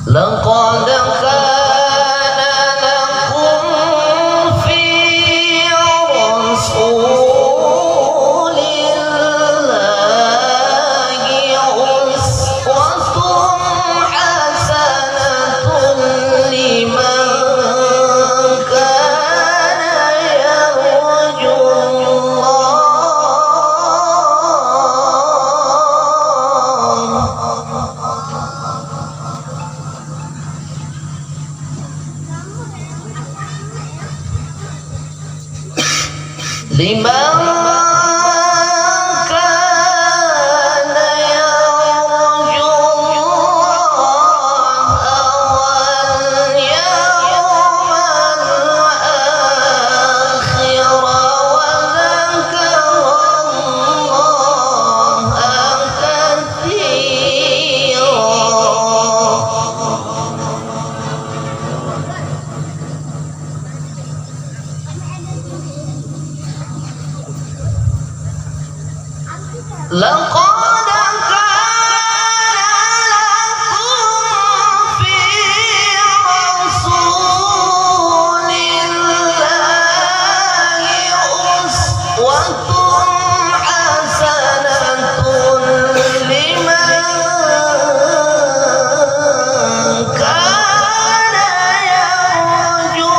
لقد كان لكم في رسول الله أسوة حسنة لمن كان يرجو لمن كان يرجو الله واليوم الآخر وذكر الله كثيرا. لقد كان لكم في رسول الله أسوة حسنة لمن كان يرجو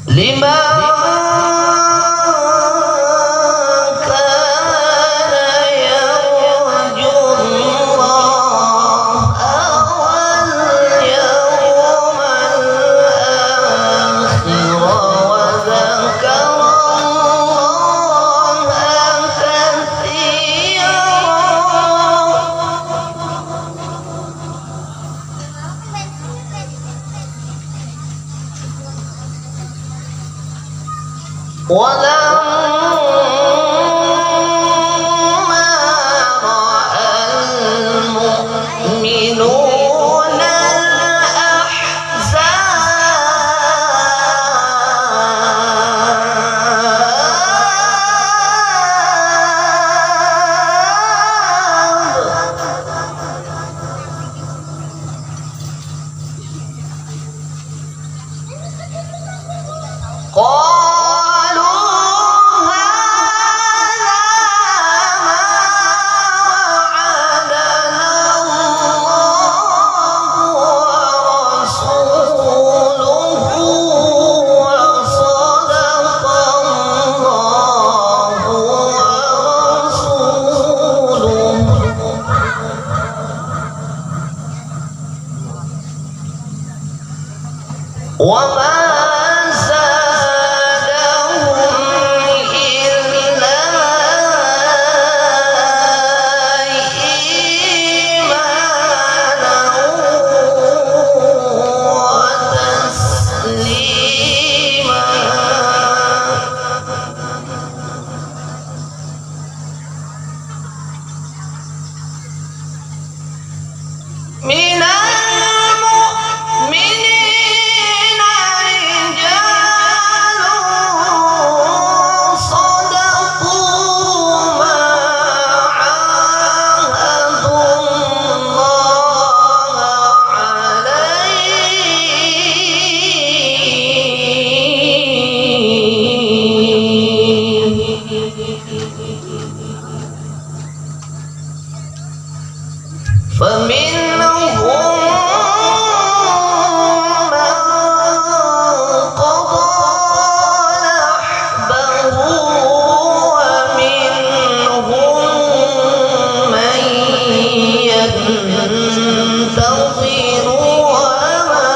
لمن كان يرجو الله واليوم الآخر وذكر الله كثيرا. ولما رأى المؤمنون الأحزاب قالوا هذا ما وعدنا الله ورسوله وصدق الله ورسوله وما من المؤمنين رجال صدقوا ما عاهدوا الله عليه فمنهم من قضى نحبه ومنهم من ينتظر وما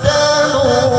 بدلوا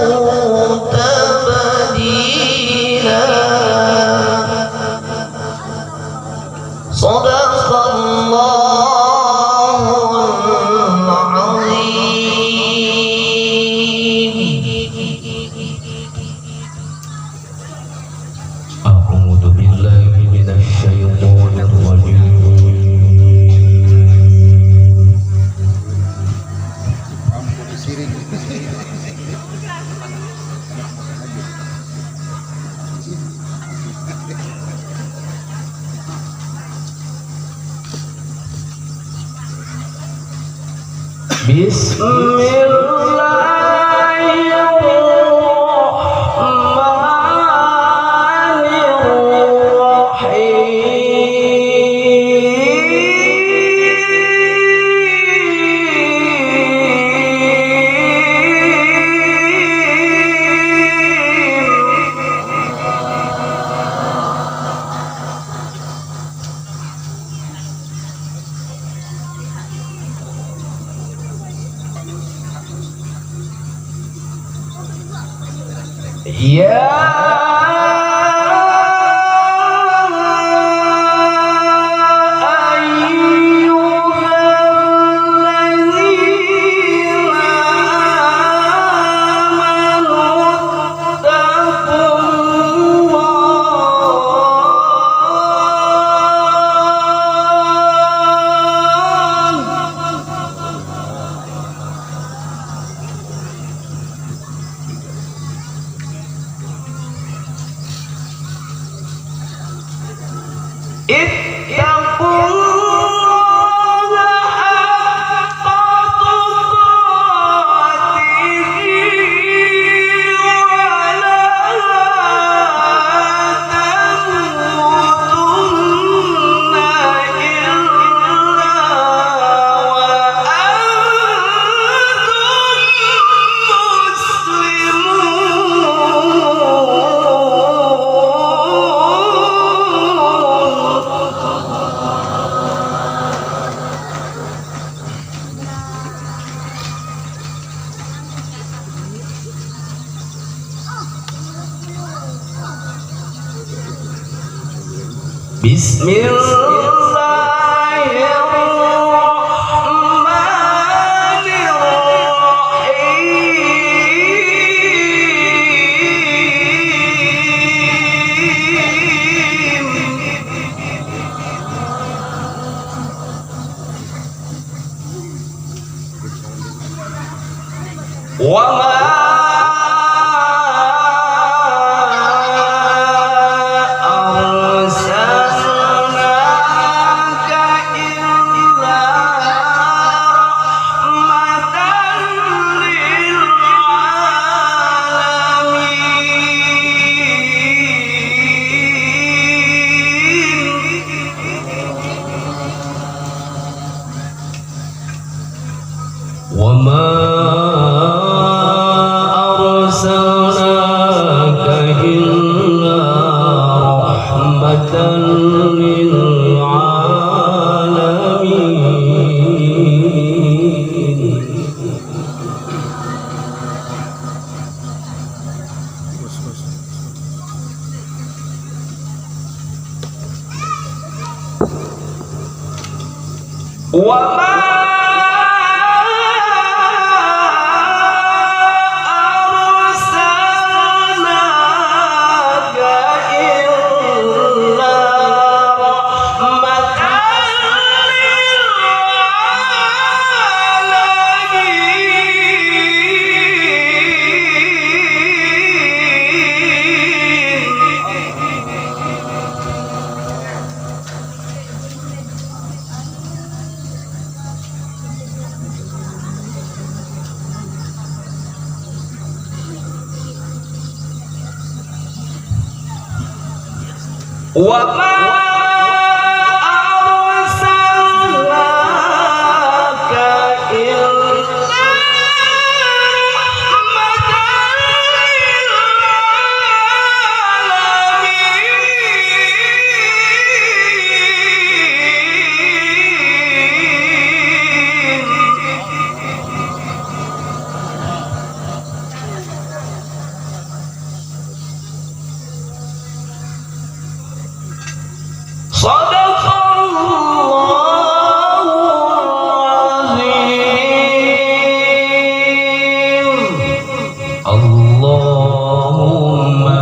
Allahumma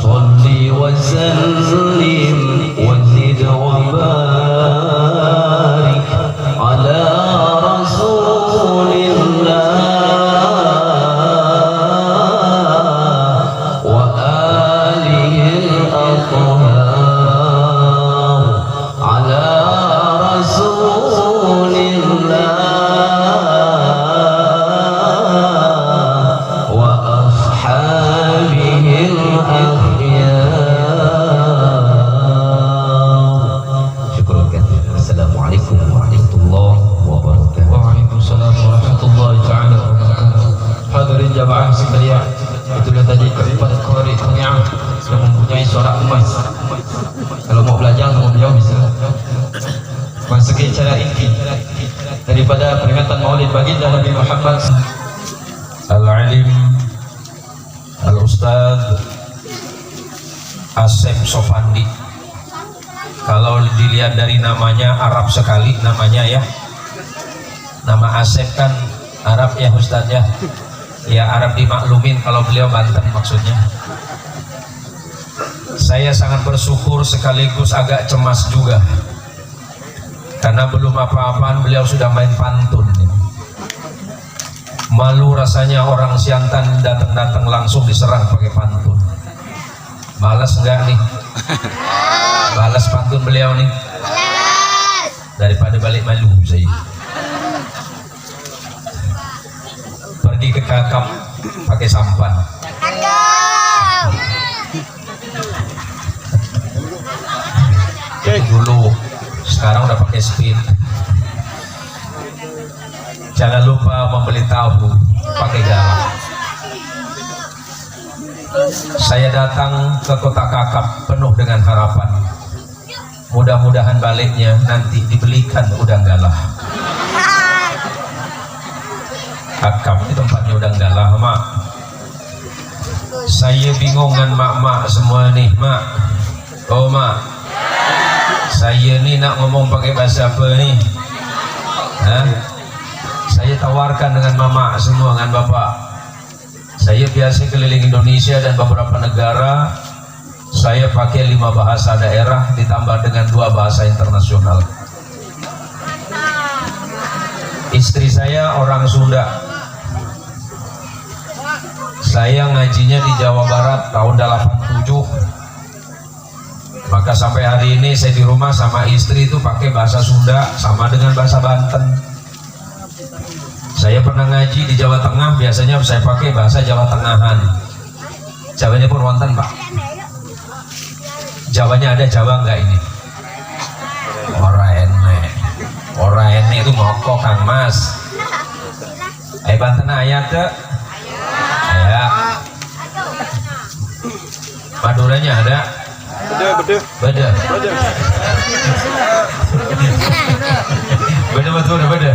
salli wa sallim wa zid wa barik sebagai cara inti daripada peringatan Maulid baginda Nabi Muhammad. Al-Alim Al-Ustadz Asep Sofandi. Kalau dilihat dari namanya Arab sekali namanya ya. Nama Asep kan Arab ya Ustadz ya. Ya Arab dimaklumin kalau beliau Banten maksudnya. Saya sangat bersyukur sekaligus agak cemas juga. Karena belum apa-apaan beliau sudah main pantun. Malu rasanya orang Siantan datang-datang langsung diserang pakai pantun. Balas enggak nih? Balas pantun beliau nih? Daripada balik malu saya. Pergi ke kakap pakai sampan. Dulu, sekarang udah pakai speed. Jangan lupa membeli tahu pakai garam. Saya datang ke kota Kakap penuh dengan harapan. Mudah-mudahan baliknya nanti dibelikan udang galah. Kakap ini tempatnya udang galah, Mak. Saya bingungan mak-mak semua nih, Mak. Oh, Mak. Saya nih nak ngomong pakai bahasa apa nih? Hah? Saya tawarkan dengan mama semua, dengan bapak. Saya biasa keliling Indonesia dan beberapa negara. Saya pakai 5 bahasa daerah ditambah dengan 2 bahasa internasional. Istri saya orang Sunda. Saya ngajinya di Jawa Barat tahun 87. Maka sampai hari ini saya di rumah sama istri itu pakai bahasa Sunda sama dengan bahasa Banten. Saya pernah ngaji di Jawa Tengah, biasanya saya pakai bahasa Jawa Tengahan. Jawanya pun wonten, Pak. Jawanya ada Jawa enggak ini? Ora enek. Ora enek itu ngokok Kang Mas. Banten ayat ke? Ayat. Maduranya ada? Beda. Beda betul, beda.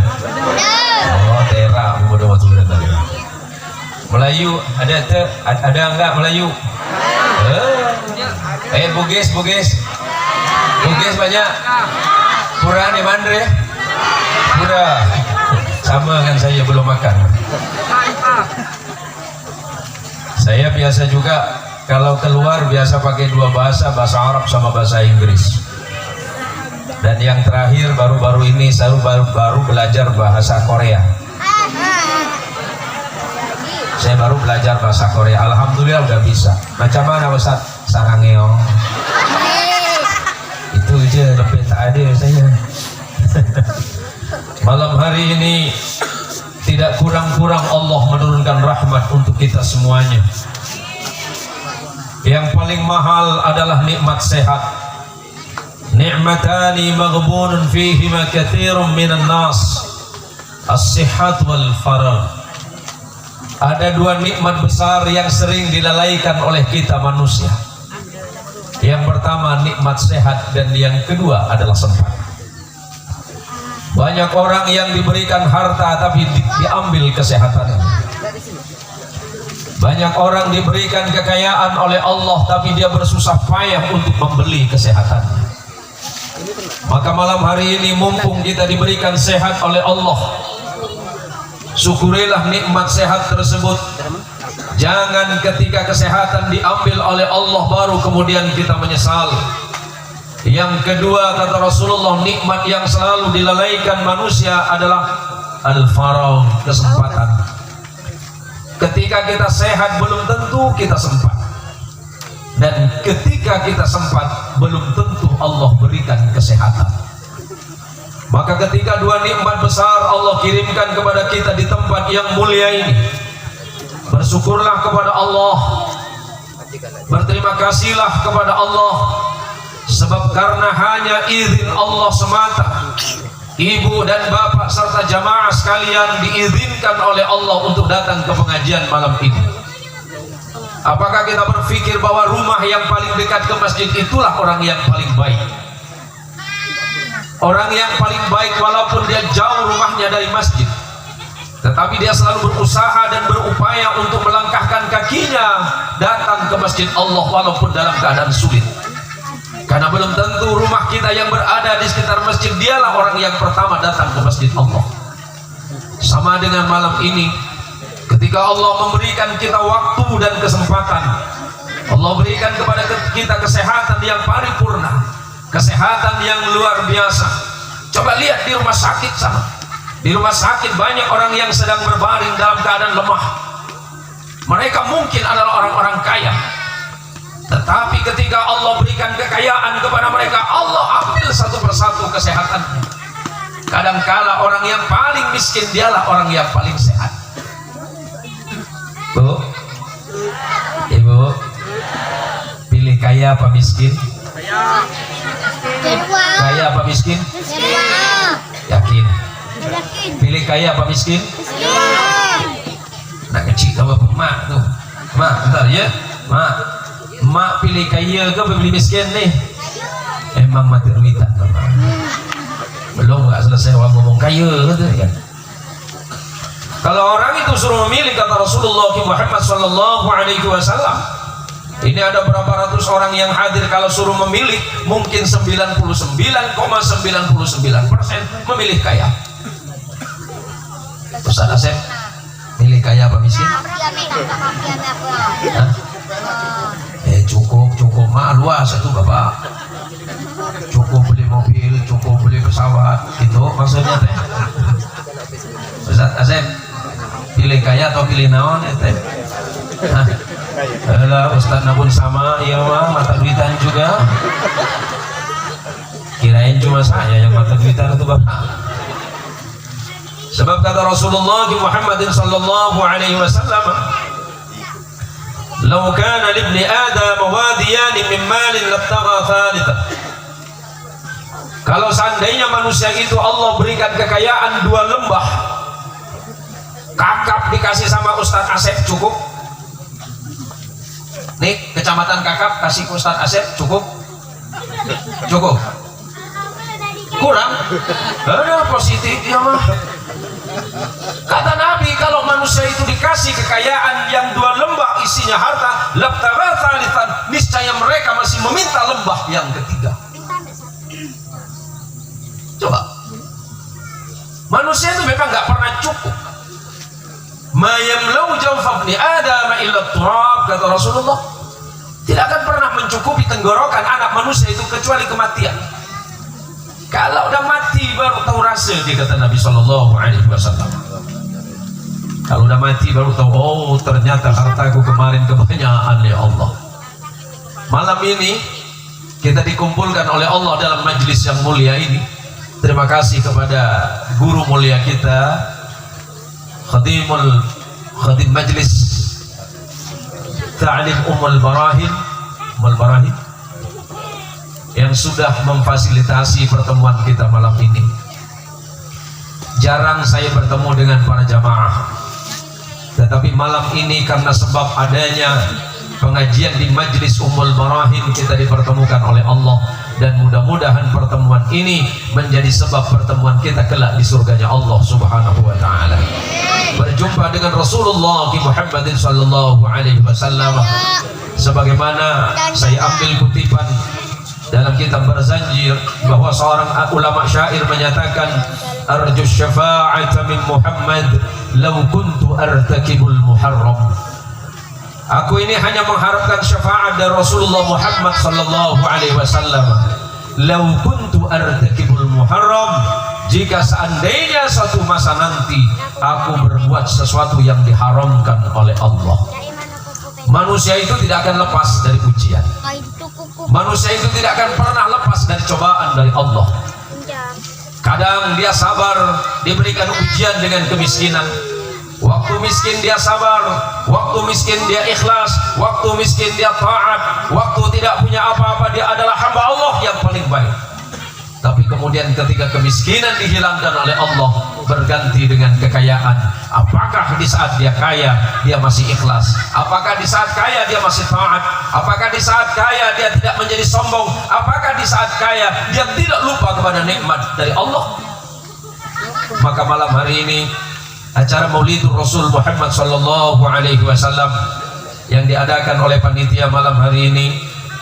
Oh, tera, beda betul tadi. Melayu ada enggak Melayu? Bugis banyak. Pura nih Mandre. Pura. Sama kan saya belum makan. Saya biasa juga kalau keluar biasa pakai 2 bahasa Arab sama bahasa Inggris. Dan yang terakhir baru-baru ini saya baru belajar bahasa Korea. Saya baru belajar bahasa Korea. Alhamdulillah udah bisa. Macam mana Ustaz? Sarangeo. Itu aja lebih tak ada saya. Malam hari ini tidak kurang-kurang Allah menurunkan rahmat untuk kita semuanya. Yang paling mahal adalah nikmat sehat. Ni'matani maghbunun fihima katsirun minan nas, as-sihhat wal faragh. Ada 2 nikmat besar yang sering dilalaikan oleh kita manusia. Yang pertama nikmat sehat dan yang kedua adalah sempat. Banyak orang yang diberikan harta tapi diambil kesehatannya. Banyak orang diberikan kekayaan oleh Allah tapi dia bersusah payah untuk membeli kesehatannya. Maka malam hari ini mumpung kita diberikan sehat oleh Allah, syukurilah nikmat sehat tersebut. Jangan ketika kesehatan diambil oleh Allah baru kemudian kita menyesal. Yang kedua kata Rasulullah, nikmat yang selalu dilalaikan manusia adalah al-faragh, kesempatan. Ketika kita sehat belum tentu kita sempat, dan ketika kita sempat belum tentu Allah berikan kesehatan. Maka ketika 2 nikmat besar Allah kirimkan kepada kita di tempat yang mulia ini, bersyukurlah kepada Allah, berterima kasihlah kepada Allah, sebab karena hanya izin Allah semata ibu dan bapak serta jamaah sekalian diizinkan oleh Allah untuk datang ke pengajian malam ini. Apakah kita berpikir bahwa rumah yang paling dekat ke masjid itulah orang yang paling baik? Orang yang paling baik walaupun dia jauh rumahnya dari masjid, tetapi dia selalu berusaha dan berupaya untuk melangkahkan kakinya datang ke masjid Allah walaupun dalam keadaan sulit. Karena belum tentu rumah kita yang berada di sekitar masjid dialah orang yang pertama datang ke masjid Allah. Sama dengan malam ini, ketika Allah memberikan kita waktu dan kesempatan, Allah berikan kepada kita kesehatan yang paripurna, kesehatan yang luar biasa. Coba lihat di rumah sakit sana. Di rumah sakit banyak orang yang sedang berbaring dalam keadaan lemah. Mereka mungkin adalah orang-orang kaya, tetapi ketika Allah berikan kekayaan kepada mereka, Allah ambil satu persatu kesehatannya. Kadangkala orang yang paling miskin dialah orang yang paling sehat. Bu, Ibu, pilih kaya apa miskin? Kaya apa miskin? Yakin? Pilih kaya apa miskin? Nak kecil sama mak tuh. Mak, bentar ya. Mak pilih kaya ke pilih miskin nih? Emang mati duitan mak. Belum nggak selesai ngomong kaya gitu kan. Kalau orang itu suruh memilih, kata Rasulullah Muhammad sallallahu alaihi wasallam, ini ada berapa ratus orang yang hadir, kalau suruh memilih mungkin 99,99% memilih kaya. Ustaz Asep, pilih kaya apa miskin? Cukup mah luas itu Bapak. Cukup beli mobil, cukup beli pesawat, gitu maksudnya teh. Ustaz Asep, pilih kaya atau pilih naon ya teh? Alah, Ustaz Nabun sama, iya mah mata duitan juga. Kirain cuma saya yang mata duitan itu Bapak. Sebab kata Rasulullah Muhammad sallallahu alaihi wasallam, "Lau kana libni Adam wadiyan min malin labtagha thalithan." Kalau seandainya manusia itu Allah berikan kekayaan 2 lembah, Kakap dikasih sama Ustaz Asep cukup. Nih, kecamatan Kakap kasih ke Ustaz Asep cukup? Cukup? Kurang? Ada positif ya mah. Kata Nabi, kalau manusia itu dikasih kekayaan yang 2 lembah isinya harta, labtagha thalithan, niscaya mereka masih meminta lembah yang ketiga. Coba, manusia itu memang nggak pernah cukup. Ma yamlau jawfa ibni Adam illa turab, kata Rasulullah. Tidak akan pernah mencukupi tenggorokan anak manusia itu kecuali kematian. Kalau udah mati baru tahu rasa, dia kata Nabi Sallallahu Alaihi Wasallam. Kalau udah mati baru tahu, oh ternyata hartaku kemarin kebanyakan ya Allah. Malam ini kita dikumpulkan oleh Allah dalam majlis yang mulia ini. Terima kasih kepada guru mulia kita, Khadim Majlis Ta'lim Ummul Barahin yang sudah memfasilitasi pertemuan kita malam ini. Jarang saya bertemu dengan para jamaah, tetapi malam ini karena sebab adanya pengajian di Majlis Ummul Barahin, kita dipertemukan oleh Allah, dan mudah-mudahan pertemuan ini menjadi sebab pertemuan kita kelak di surganya Allah Subhanahu wa taala. Berjumpa dengan Rasulullah Muhammad sallallahu alaihi wasallam, sebagaimana saya ambil kutipan dalam kitab Barzanjir bahwa seorang ulama syair menyatakan, arju syafa'ata min Muhammad law kuntu artakibul muharram. Aku ini hanya mengharapkan syafaat dari Rasulullah Muhammad sallallahu alaihi wasallam. Law kuntu artakibul muharram, jika seandainya suatu masa nanti aku berbuat sesuatu yang diharamkan oleh Allah. Manusia itu tidak akan lepas dari ujian. Manusia itu tidak akan pernah lepas dari cobaan dari Allah. Kadang dia sabar, diberikan ujian dengan kemiskinan. Waktu miskin dia sabar, waktu miskin dia ikhlas, waktu miskin dia taat, waktu tidak punya apa-apa dia adalah hamba Allah yang paling baik. Tapi kemudian ketika kemiskinan dihilangkan oleh Allah, berganti dengan kekayaan? Apakah di saat dia kaya dia masih ikhlas? Apakah di saat kaya dia masih taat? Apakah di saat kaya dia tidak menjadi sombong? Apakah di saat kaya dia tidak lupa kepada nikmat dari Allah? Maka malam hari ini acara Maulidur Rasul Muhammad sallallahu alaihi wasallam yang diadakan oleh panitia malam hari ini,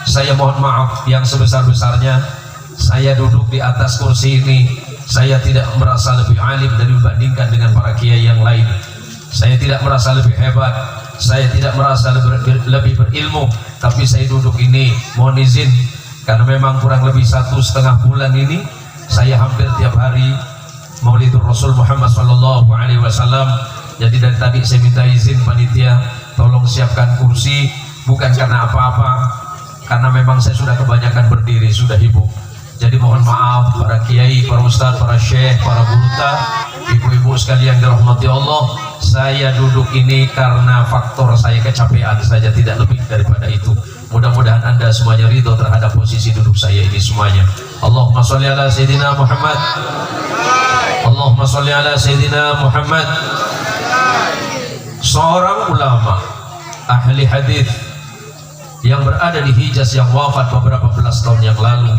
saya mohon maaf yang sebesar-besarnya. Saya duduk di atas kursi ini, saya tidak merasa lebih alim dibandingkan dengan para kiai yang lain. Saya tidak merasa lebih hebat, saya tidak merasa lebih berilmu, tapi saya duduk ini mohon izin karena memang kurang lebih 1,5 bulan ini saya hampir tiap hari Maulidur Rasul Muhammad sallallahu alaihi wasallam. Jadi dari tadi saya minta izin panitia, tolong siapkan kursi, bukan karena apa-apa, karena memang saya sudah kebanyakan berdiri, sudah hibuk. Jadi mohon maaf para kiai, para ustaz, para syekh, para buruta, ibu-ibu sekalian dirahmati Allah. Saya duduk ini karena faktor saya kecapean saja, tidak lebih daripada itu. Mudah-mudahan Anda semuanya ridho terhadap posisi duduk saya ini semuanya. Allahumma sholli ala Sayyidina Muhammad. Allahumma sholli ala Sayyidina Muhammad. Seorang ulama ahli hadis yang berada di Hijaz yang wafat beberapa belas tahun yang lalu,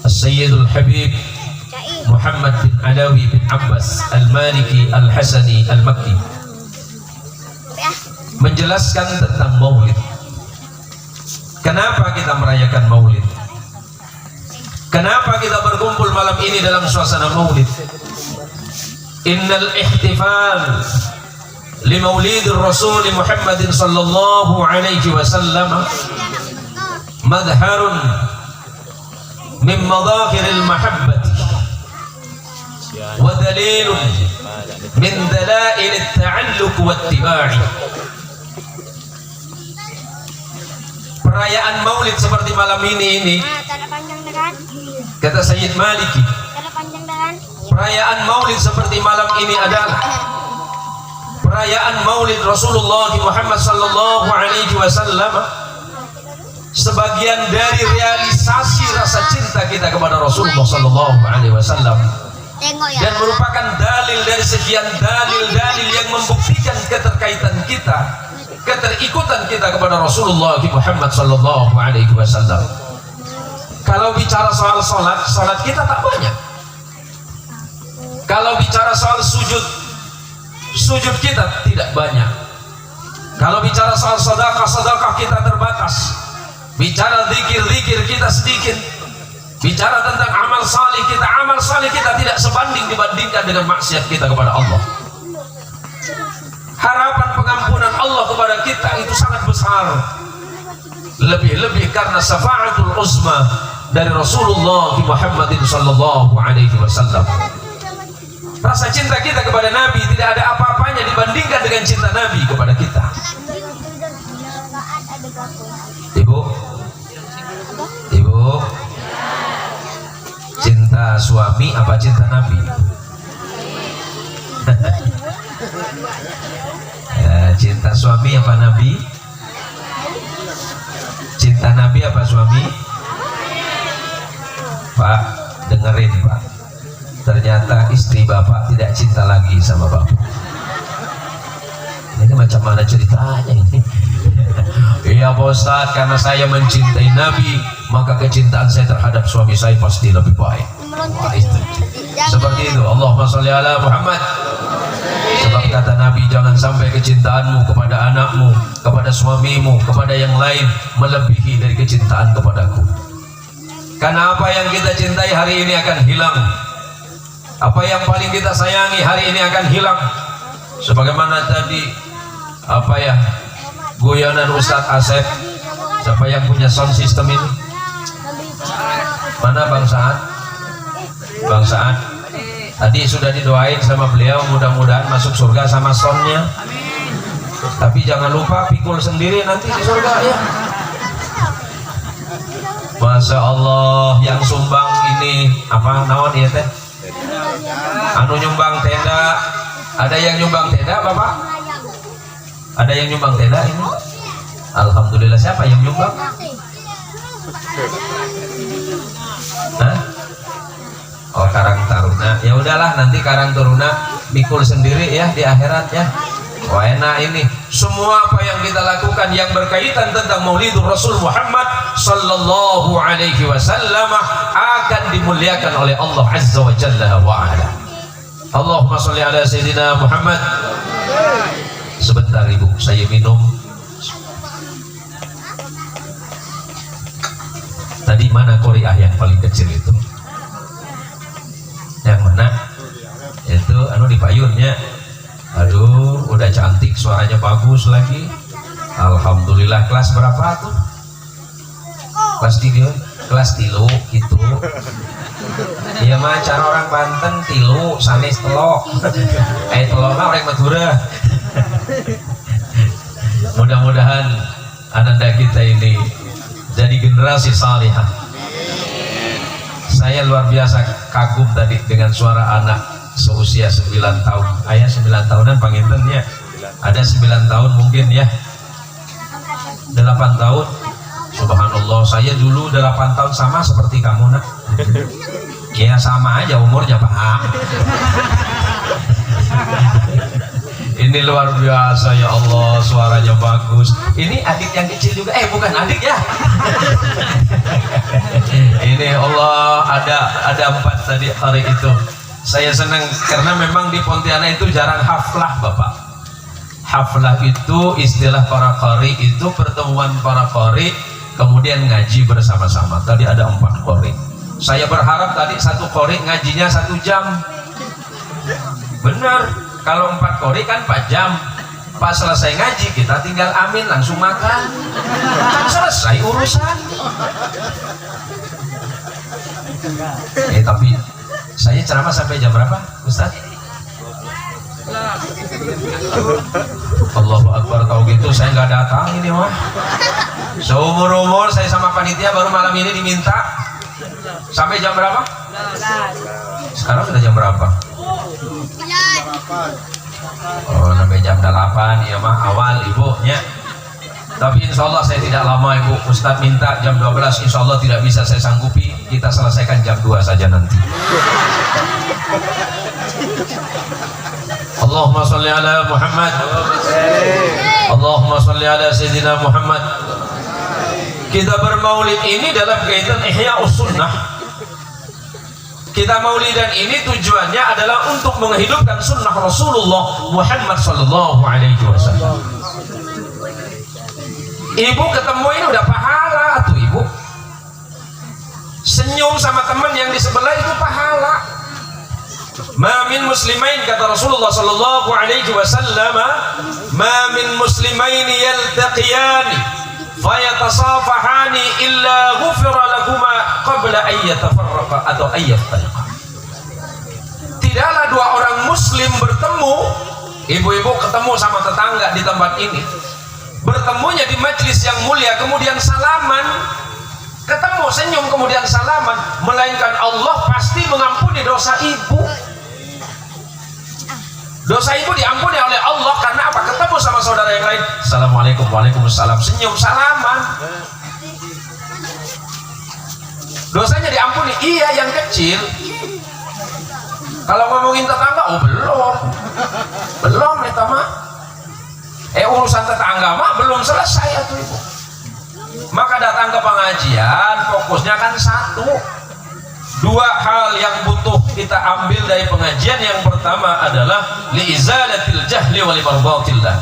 Sayyidul Habib Muhammad bin Alawi bin Abbas Al-Maliki Al-Hasani Al-Makki menjelaskan tentang maulid. Kenapa kita merayakan maulid? Kenapa kita berkumpul malam ini dalam suasana maulid? Innal ihtifal li maulidir Rasul Muhammadin sallallahu alaihi wasallam madharun min madahiril mahabbati wa dalilun min dalailit ta'alluq wattiba'i. Perayaan maulid seperti malam ini kata Sayyid Maliki, perayaan maulid seperti malam ini adalah perayaan maulid Rasulullah Muhammad sallallahu alaihi wasallam sebagian dari realisasi rasa cinta kita kepada Rasulullah sallallahu alaihi wasallam, dan merupakan dalil dari sekian dalil-dalil yang membuktikan keterkaitan kita, keterikutan kita kepada Rasulullah Muhammad sallallahu alaihi wasallam. Kalau bicara soal salat kita tak banyak. Kalau bicara soal sujud kita tidak banyak. Kalau bicara soal sedekah kita terbatas. Bicara zikir kita sedikit. Bicara tentang amal salih kita tidak sebanding dibandingkan dengan maksiat kita kepada Allah. Harapan pengampunan Allah kepada kita itu sangat besar. Lebih-lebih karena syafaatul uzma dari Rasulullah Muhammadin sallallahu alaihi wasallam. Rasa cinta kita kepada Nabi tidak ada apa-apanya dibandingkan dengan cinta Nabi kepada kita. Ibu, cinta suami apa cinta Nabi? Cinta suami apa Nabi? Cinta Nabi apa suami? Pak, dengerin Pak, ternyata istri Bapak tidak cinta lagi sama Bapak. Ini macam mana ceritanya ini? Iya Pak Ustadz, karena saya mencintai Nabi, maka kecintaan saya terhadap suami saya pasti lebih baik. Wah, itu. Seperti itu. Allahumma sholli ala Muhammad. Sebab kata Nabi, jangan sampai kecintaanmu kepada anakmu, kepada suamimu, kepada yang lain melebihi dari kecintaan kepadaku. Karena apa yang kita cintai hari ini akan hilang. Apa yang paling kita sayangi hari ini akan hilang. Sebagaimana tadi guyonan Ustadz Asep. Siapa yang punya sound system ini? Mana Bang Saad? Bang Saad tadi sudah didoain sama beliau, mudah-mudahan masuk surga sama soundnya. Tapi jangan lupa pikul sendiri nanti di surga ya. Masya Allah, yang sumbang ini apa naon ya teh? Anu nyumbang tenda, ada yang nyumbang tenda Bapak? Ada yang nyumbang tenda ini? Alhamdulillah. Siapa yang nyumbang? Hah? Oh, Karang Taruna. Nah, ya udahlah nanti Karang Taruna mikul sendiri ya di akhirat ya. Wah enak ini. Semua apa yang kita lakukan yang berkaitan tentang Maulidur Rasul Muhammad sallallahu alaihi wasallam akan dimuliakan oleh Allah Azza wa Jalla wa ala. Allahumma sholli ala sayyidina Muhammad. Sebentar Ibu, saya minum. Tadi mana Korea yang paling kecil itu? Yang mana? Itu anu di payunnya. Aduh, udah cantik, suaranya bagus lagi. Alhamdulillah. Kelas berapa tuh? Kelas 3, kelas 3 gitu. Iya mah cara orang Banten 3 sanes telok. Telok mah orang Madura. Mudah-mudahan ananda kita ini jadi generasi salihah. Saya luar biasa kagum tadi dengan suara anak seusia 9 tahun. Ayah 9 tahunan panginten ya. Ada 9 tahun mungkin ya. 8 tahun. Subhanallah, saya dulu 8 tahun sama seperti kamu nak. Ya sama aja umurnya Pak. Ini luar biasa ya Allah, suaranya bagus. Ini adik yang kecil juga. Bukan adik ya. Ini Allah ada 4 tadi hari itu. Saya senang karena memang di Pontianak itu jarang haflah Bapak. Haflah itu istilah para qari, itu pertemuan para qari kemudian ngaji bersama-sama. Tadi ada 4 qari. Saya berharap tadi 1 qari ngajinya 1 jam. Benar, kalau 4 qari kan 4 jam. Pas selesai ngaji kita tinggal amin langsung makan. Kan selesai urusan. Tapi saya ceramah sampai jam berapa, Ustaz? Allahu Akbar, tahu gitu saya nggak datang ini mah. Seumur-umur saya sama panitia baru malam ini diminta. Sampai jam berapa? Sekarang sudah jam berapa? Oh, sampai jam 8 ya mah awal ibunya. Tapi insya Allah saya tidak lama Ibu. Ustadz minta jam 12, insya Allah tidak bisa saya sanggupi. Kita selesaikan jam 2 saja nanti. Allahumma sholli ala Muhammad. Allahumma sholli ala Sayyidina Muhammad. Kita bermaulid ini dalam kaitan Ihya'us Sunnah. Kita maulidan ini tujuannya adalah untuk menghidupkan sunnah Rasulullah Muhammad sallallahu alaihi wasallam. Ibu ketemu ini udah pahala tuh Ibu. Senyum sama teman yang di sebelah itu pahala. Ma min muslimain, kata Rasulullah sallallahu alaihi wasallam, ma min muslimaini yaltaqiyani fayatasafahani illa ghufira lahuma qabla an yatafarraqa atau an yaftariqa. Tidaklah 2 orang muslim bertemu, ibu-ibu ketemu sama tetangga di tempat ini, bertemunya di majlis yang mulia kemudian salaman, ketemu senyum kemudian salaman, melainkan Allah pasti mengampuni dosa ibu. Dosa ibu diampuni oleh Allah karena apa? Ketemu sama saudara yang lain, assalamualaikum, waalaikumsalam, senyum salaman, dosanya diampuni. Iya yang kecil. Kalau ngomongin tetangga, oh belum itu mah. Urusan tetangga mah belum selesai ya tuh Ibu. Maka datang ke pengajian fokusnya kan 1. 2 hal yang butuh kita ambil dari pengajian. Yang pertama adalah liizalatil jahli wa limardatillah.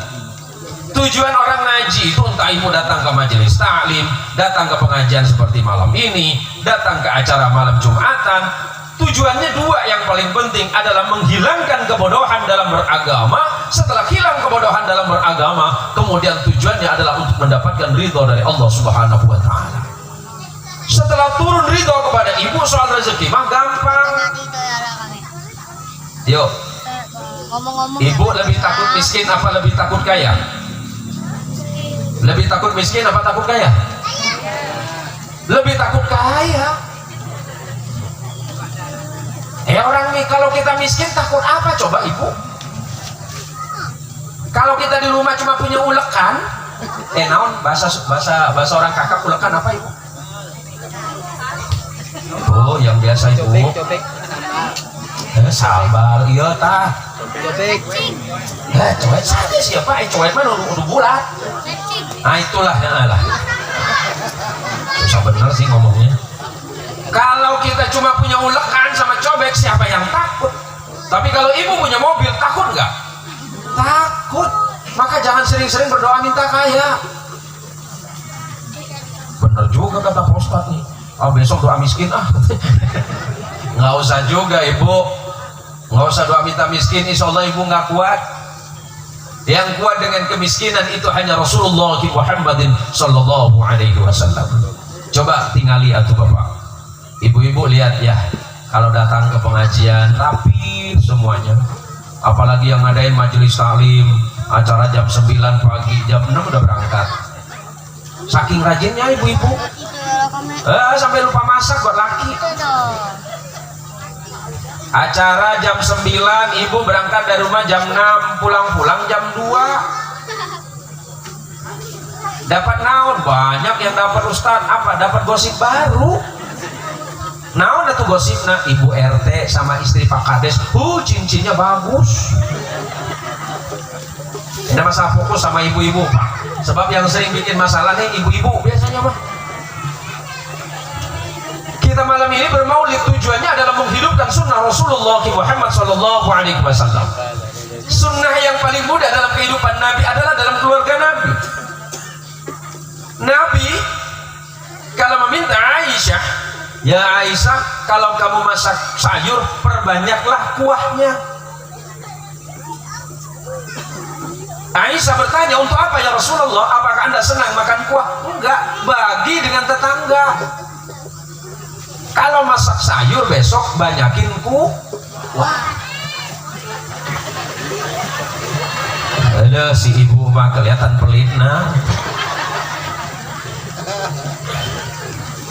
Tujuan orang ngaji itu entah ibu datang ke majelis taklim, datang ke pengajian seperti malam ini, datang ke acara malam Jumatan, tujuannya 2 yang paling penting adalah menghilangkan kebodohan dalam beragama. Setelah hilang kebodohan dalam beragama, kemudian tujuannya adalah untuk mendapatkan ridho dari Allah Subhanahu wa Ta'ala. Setelah turun ridho kepada ibu, soal rezeki mah gampang. Yuk, ibu lebih takut miskin apa lebih takut kaya? Lebih takut miskin apa takut kaya? Lebih takut kaya. Orang nih, kalau kita miskin takut apa coba Ibu? Kalau kita di rumah cuma punya ulekan, naon bahasa orang kakak ulekan apa Ibu? Oh, yang biasa Ibu. Sabar, iya tah. Cowek saja siapa? Cowek mana udah bulat. Nah itulah yang lah. Susah bener sih ngomongnya. Kalau kita cuma punya ulekan sama cobek, siapa yang takut? Tapi kalau ibu punya mobil, takut nggak? Takut. Maka jangan sering-sering berdoa minta kaya. Bener juga kata Pak Ustadz nih. Besok doa miskin nggak usah juga ibu, nggak usah doa minta miskin. Insya Allah ibu nggak kuat. Yang kuat dengan kemiskinan itu hanya Rasulullah Muhammadin Sallallahu Alaihi Wasallam. Coba tinggali atuh bapak, ibu-ibu lihat ya, kalau datang ke pengajian rapi semuanya, apalagi yang ngadain majelis taklim, acara jam 9 pagi, jam 6 udah berangkat. Saking rajinnya ibu-ibu, sampai lupa masak buat laki. Acara jam 9, ibu berangkat dari rumah jam 6, pulang-pulang jam 2. Dapat naon? Banyak yang dapat Ustadz. Apa? Dapat gosip baru. Naon itu gosip? Nah, ibu RT sama istri Pak Kades, cincinnya bagus. Ini masalah fokus sama ibu-ibu, Pak. Sebab yang sering bikin masalah nih ibu-ibu biasanya, Pak. Kita malam ini bermaulid tujuannya adalah menghidupkan sunnah Rasulullah Muhammad Sallallahu Alaihi Wasallam. Sunnah yang paling mudah dalam kehidupan Nabi adalah dalam keluarga Nabi. Nabi kalau meminta Aisyah, ya Aisyah, kalau kamu masak sayur perbanyaklah kuahnya. Aisyah bertanya, untuk apa ya Rasulullah? Apakah anda senang makan kuah? Enggak, bagi dengan tetangga. Kalau masak sayur besok banyakin kuah. Ada si ibu mah kelihatan pelit. Nah,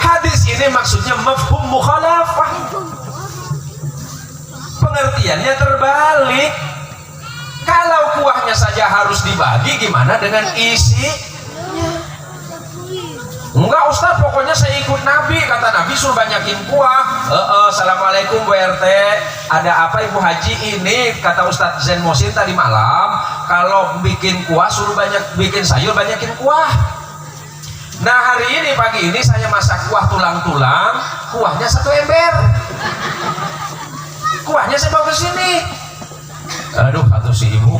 hadis ini maksudnya mafhum mukhalafah, pengertiannya terbalik. Kalau kuahnya saja harus dibagi, gimana dengan isi? Enggak Ustaz, pokoknya saya ikut Nabi. Kata Nabi suruh banyakin kuah. Assalamualaikum Bu RT, ada apa Ibu Haji? Ini kata Ustaz Zen Mosin tadi malam, kalau bikin kuah suruh bikin sayur banyakin kuah. Nah hari ini pagi ini saya masak kuah tulang-tulang, kuahnya 1 ember. Kuahnya saya bawa ke sini. Aduh, kata si ibu.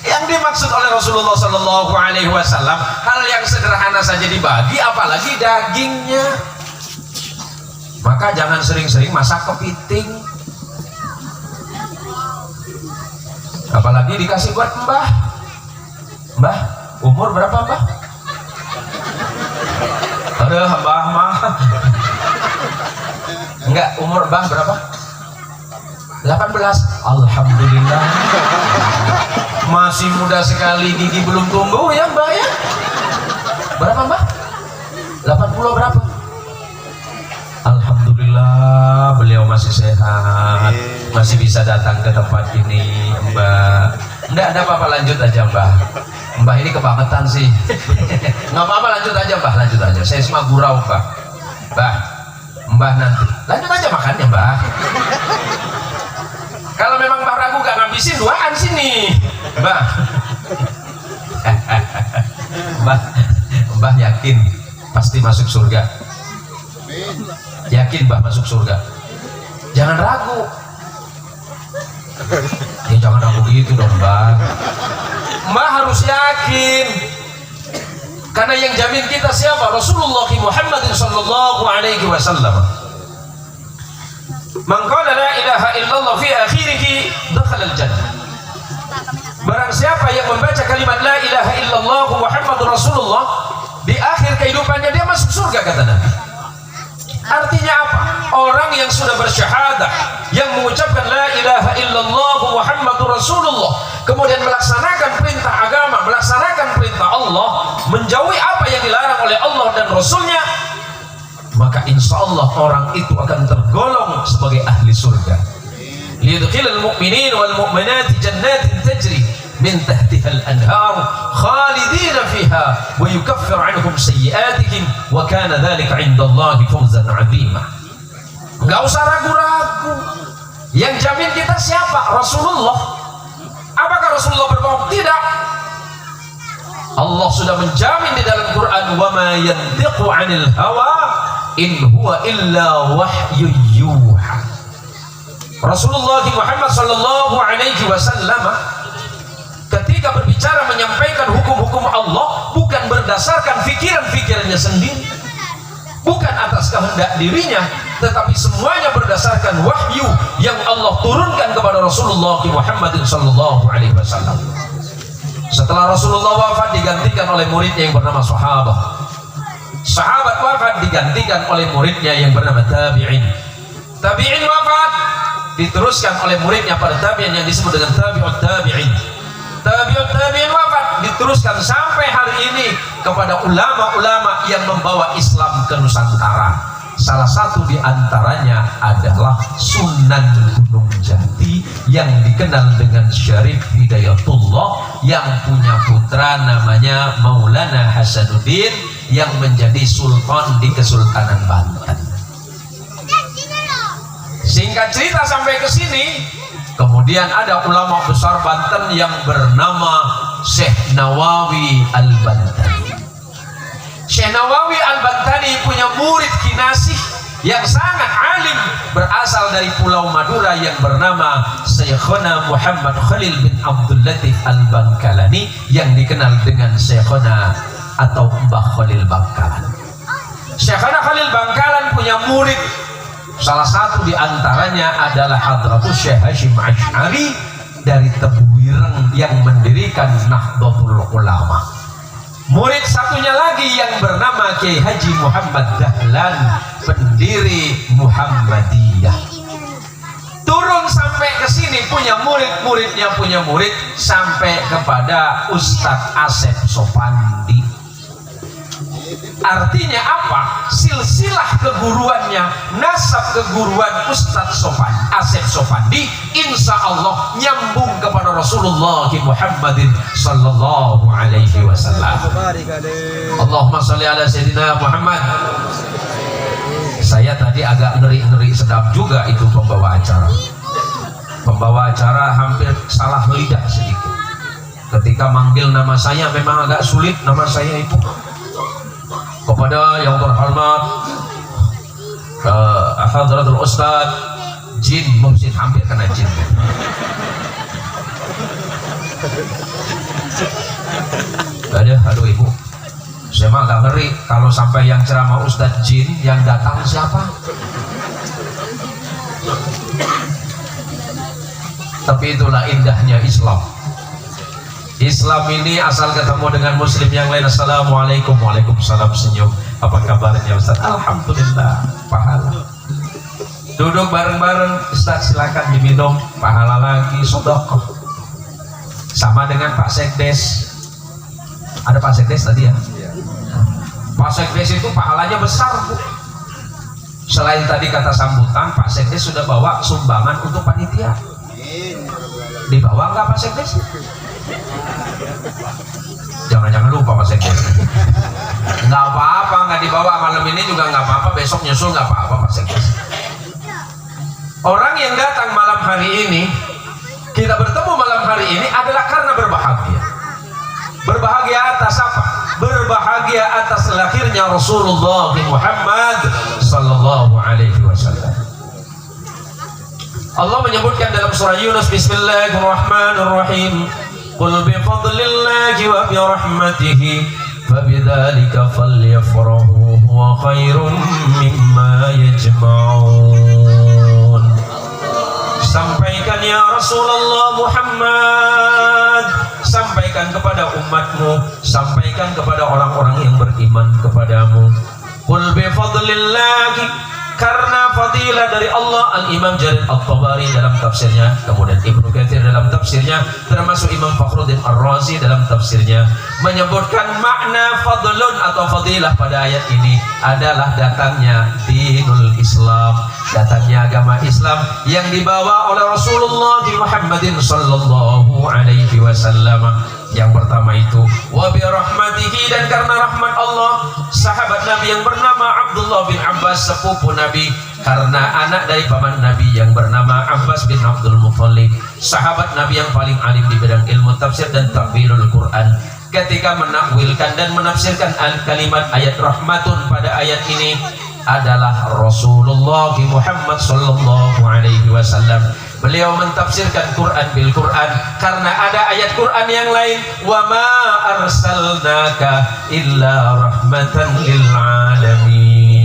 Yang dimaksud oleh Rasulullah Sallallahu Alaihi Wasallam hal yang sederhana saja dibagi, apalagi dagingnya. Maka jangan sering-sering masak kepiting, apalagi dikasih buat mbah. Mbah, umur berapa mbah? Aduh, mbah mah. Enggak, umur mbah berapa? 18. Alhamdulillah. Masih muda sekali, gigi belum tumbuh ya mbak ya. Berapa mbak? 80 berapa? Alhamdulillah beliau masih sehat, masih bisa datang ke tempat ini mbak. Enggak ada apa-apa, lanjut aja mbak. Mbak ini kebangetan sih. Nggak apa-apa, lanjut aja mbak, lanjut aja. Saya semua gurau mbak. Mbak nanti lanjut aja makannya mbak. Kalau memang mbak ragu gak ngabisin, duaan sini mbak. Mbak yakin pasti masuk surga. Yakin mbak masuk surga, jangan ragu. Ya jangan ragu gitu dong mbak. Mbak harus yakin, karena yang jamin kita siapa? Rasulullah Muhammad Sallallahu Alaihi Wasallam. Man qala la ilaha illallah fi akhirih dakhala al-jannah. Barang siapa yang membaca kalimat la ilaha illallah Muhammadur Rasulullah di akhir kehidupannya, dia masuk surga kata Nabi. Artinya apa? Orang yang sudah bersyahadah, yang mengucapkan la ilaha illallah Muhammadur Rasulullah, kemudian melaksanakan perintah agama, melaksanakan perintah Allah, menjauhi apa yang dilarang oleh Allah dan Rasulnya, maka insya Allah orang itu akan tergolong sebagai ahli surga. Liyudkhilal mu'minin wal mu'minati jannatin tajri min tahtiha al-anhar khalidina fiha wa yukaffir anhum sayyi'atihim wa kana dhalika 'inda Allahi fawzan 'azima. Enggak usah ragu-ragu. Yang jamin kita siapa? Rasulullah. Apakah Rasulullah berbohong? Tidak. Allah sudah menjamin di dalam Quran, wa ma yantiqu 'anil hawa in huwa illa wahyu yuha. Rasulullah Muhammad sallallahu alaihi wasallam ketika berbicara menyampaikan hukum-hukum Allah bukan berdasarkan pikiran-pikirannya sendiri, bukan atas kehendak dirinya, tetapi semuanya berdasarkan wahyu yang Allah turunkan kepada Rasulullah Muhammad sallallahu alaihi wasallam. Setelah Rasulullah wafat digantikan oleh muridnya yang bernama sahabat. Sahabat wafat digantikan oleh muridnya yang bernama tabi'in. Tabi'in wafat diteruskan oleh muridnya pada tabi'in yang disebut dengan tabi'ut tabi'in. Tabi'ut tabi'in wafat diteruskan sampai hari ini kepada ulama-ulama yang membawa Islam ke Nusantara. Salah satu di antaranya adalah Sunan Gunung Jati yang dikenal dengan Syarif Hidayatullah, yang punya putra namanya Maulana Hasanuddin yang menjadi sultan di Kesultanan Banten. Singkat cerita sampai ke sini, kemudian ada ulama besar Banten yang bernama Syekh Nawawi Al-Bantani. Syekh Nawawi Al-Bantani punya murid kinasih yang sangat alim berasal dari Pulau Madura yang bernama Syekhona Muhammad Khalil bin Abdul Latif Al-Bangkalani yang dikenal dengan Syekhona atau Mbah Khalil Bangkalan. Syekhona Khalil Bangkalan punya murid, salah satu di antaranya adalah Hadratus Syekh Hashim Asy'ari dari Tebuireng yang mendirikan Nahdlatul Ulama. Murid satunya lagi yang bernama Kiai Haji Muhammad Dahlan, pendiri Muhammadiyah. Turun sampai ke sini punya murid-muridnya punya murid sampai kepada Ustadz Asep Sopandi. Artinya apa? Silsilah keguruannya, nasab keguruan Ustadz Asep Sopandi insya Allah nyambung kepada Rasulullah Muhammadin sallallahu alaihi wasallam. Allahumma salli ala Sayyidina Muhammad. Saya tadi agak ngeri-ngeri sedap juga itu pembawa acara. Pembawa acara hampir salah lidah sedikit. Ketika manggil nama saya memang agak sulit nama saya itu. Kepada yang terhormat Hadratul Ustaz Jin Muhsin, hampir kena jin. Aduh ibu, saya mah agak ngeri kalau sampai yang ceramah Ustaz Jin yang datang siapa. Tapi itulah indahnya Islam. Islam ini asal ketemu dengan muslim yang lain. Assalamualaikum, waalaikumsalam, senyum. Apa kabarnya Ustaz? Alhamdulillah, pahala. Duduk bareng-bareng, Ustaz silakan diminum, pahala lagi, sedekah. Sama dengan Pak Sekdes. Ada Pak Sekdes tadi ya? Pak Sekdes itu pahalanya besar, Bu. Selain tadi kata sambutan, Pak Sekdes sudah bawa sumbangan untuk panitia. Dibawa nggak Pak Sekdes? Jangan-jangan lupa Pak Sekdes. Nggak apa-apa, nggak dibawa malam ini juga nggak apa-apa, besok nyusul nggak apa-apa Pak Sekdes. Orang yang datang malam hari ini, kita bertemu malam hari ini adalah karena berbahagia. Berbahagia atas apa? Berbahagia atas lahirnya Rasulullah Muhammad sallallahu alaihi wasallam. Allah menyebutkan dalam surah Yunus, Bismillahirrahmanirrahim. Qul bi fadlillahi wa bi rahmatihi fabidzalika falyafrahu huwa khairum mimma yajma'un. Sampaikan ya Rasulullah Muhammad, sampaikan kepada umatmu, sampaikan kepada orang-orang yang beriman kepadamu. Qul bi fadlillahi, karena fadilah dari Allah. Al-Imam Jarir At-Tabari dalam tafsirnya, kemudian Ibnu Katsir dalam tafsirnya, termasuk Imam Fakhruddin Ar-Razi dalam tafsirnya menyebutkan makna fadlun atau fadilah pada ayat ini adalah datangnya dinul Islam, datangnya agama Islam yang dibawa oleh Rasulullah Muhammadin sallallahu alaihi wasallam, Yang pertama itu wa bi rahmatihi, dan karena rahmat Allah, sahabat Nabi yang bernama Abdullah bin Abbas, sepupu Nabi karena anak dari paman Nabi yang bernama Abbas bin Abdul Muthalib, sahabat Nabi yang paling alim di bidang ilmu tafsir dan ta'wilul Quran. Ketika menakwilkan dan menafsirkan kalimat ayat rahmatun pada ayat ini adalah Rasulullah Muhammad sallallahu alaihi wasallam. Beliau mentafsirkan Quran bil Quran karena ada ayat Quran yang lain, wa ma arsalnaka illa rahmatan lil alamin.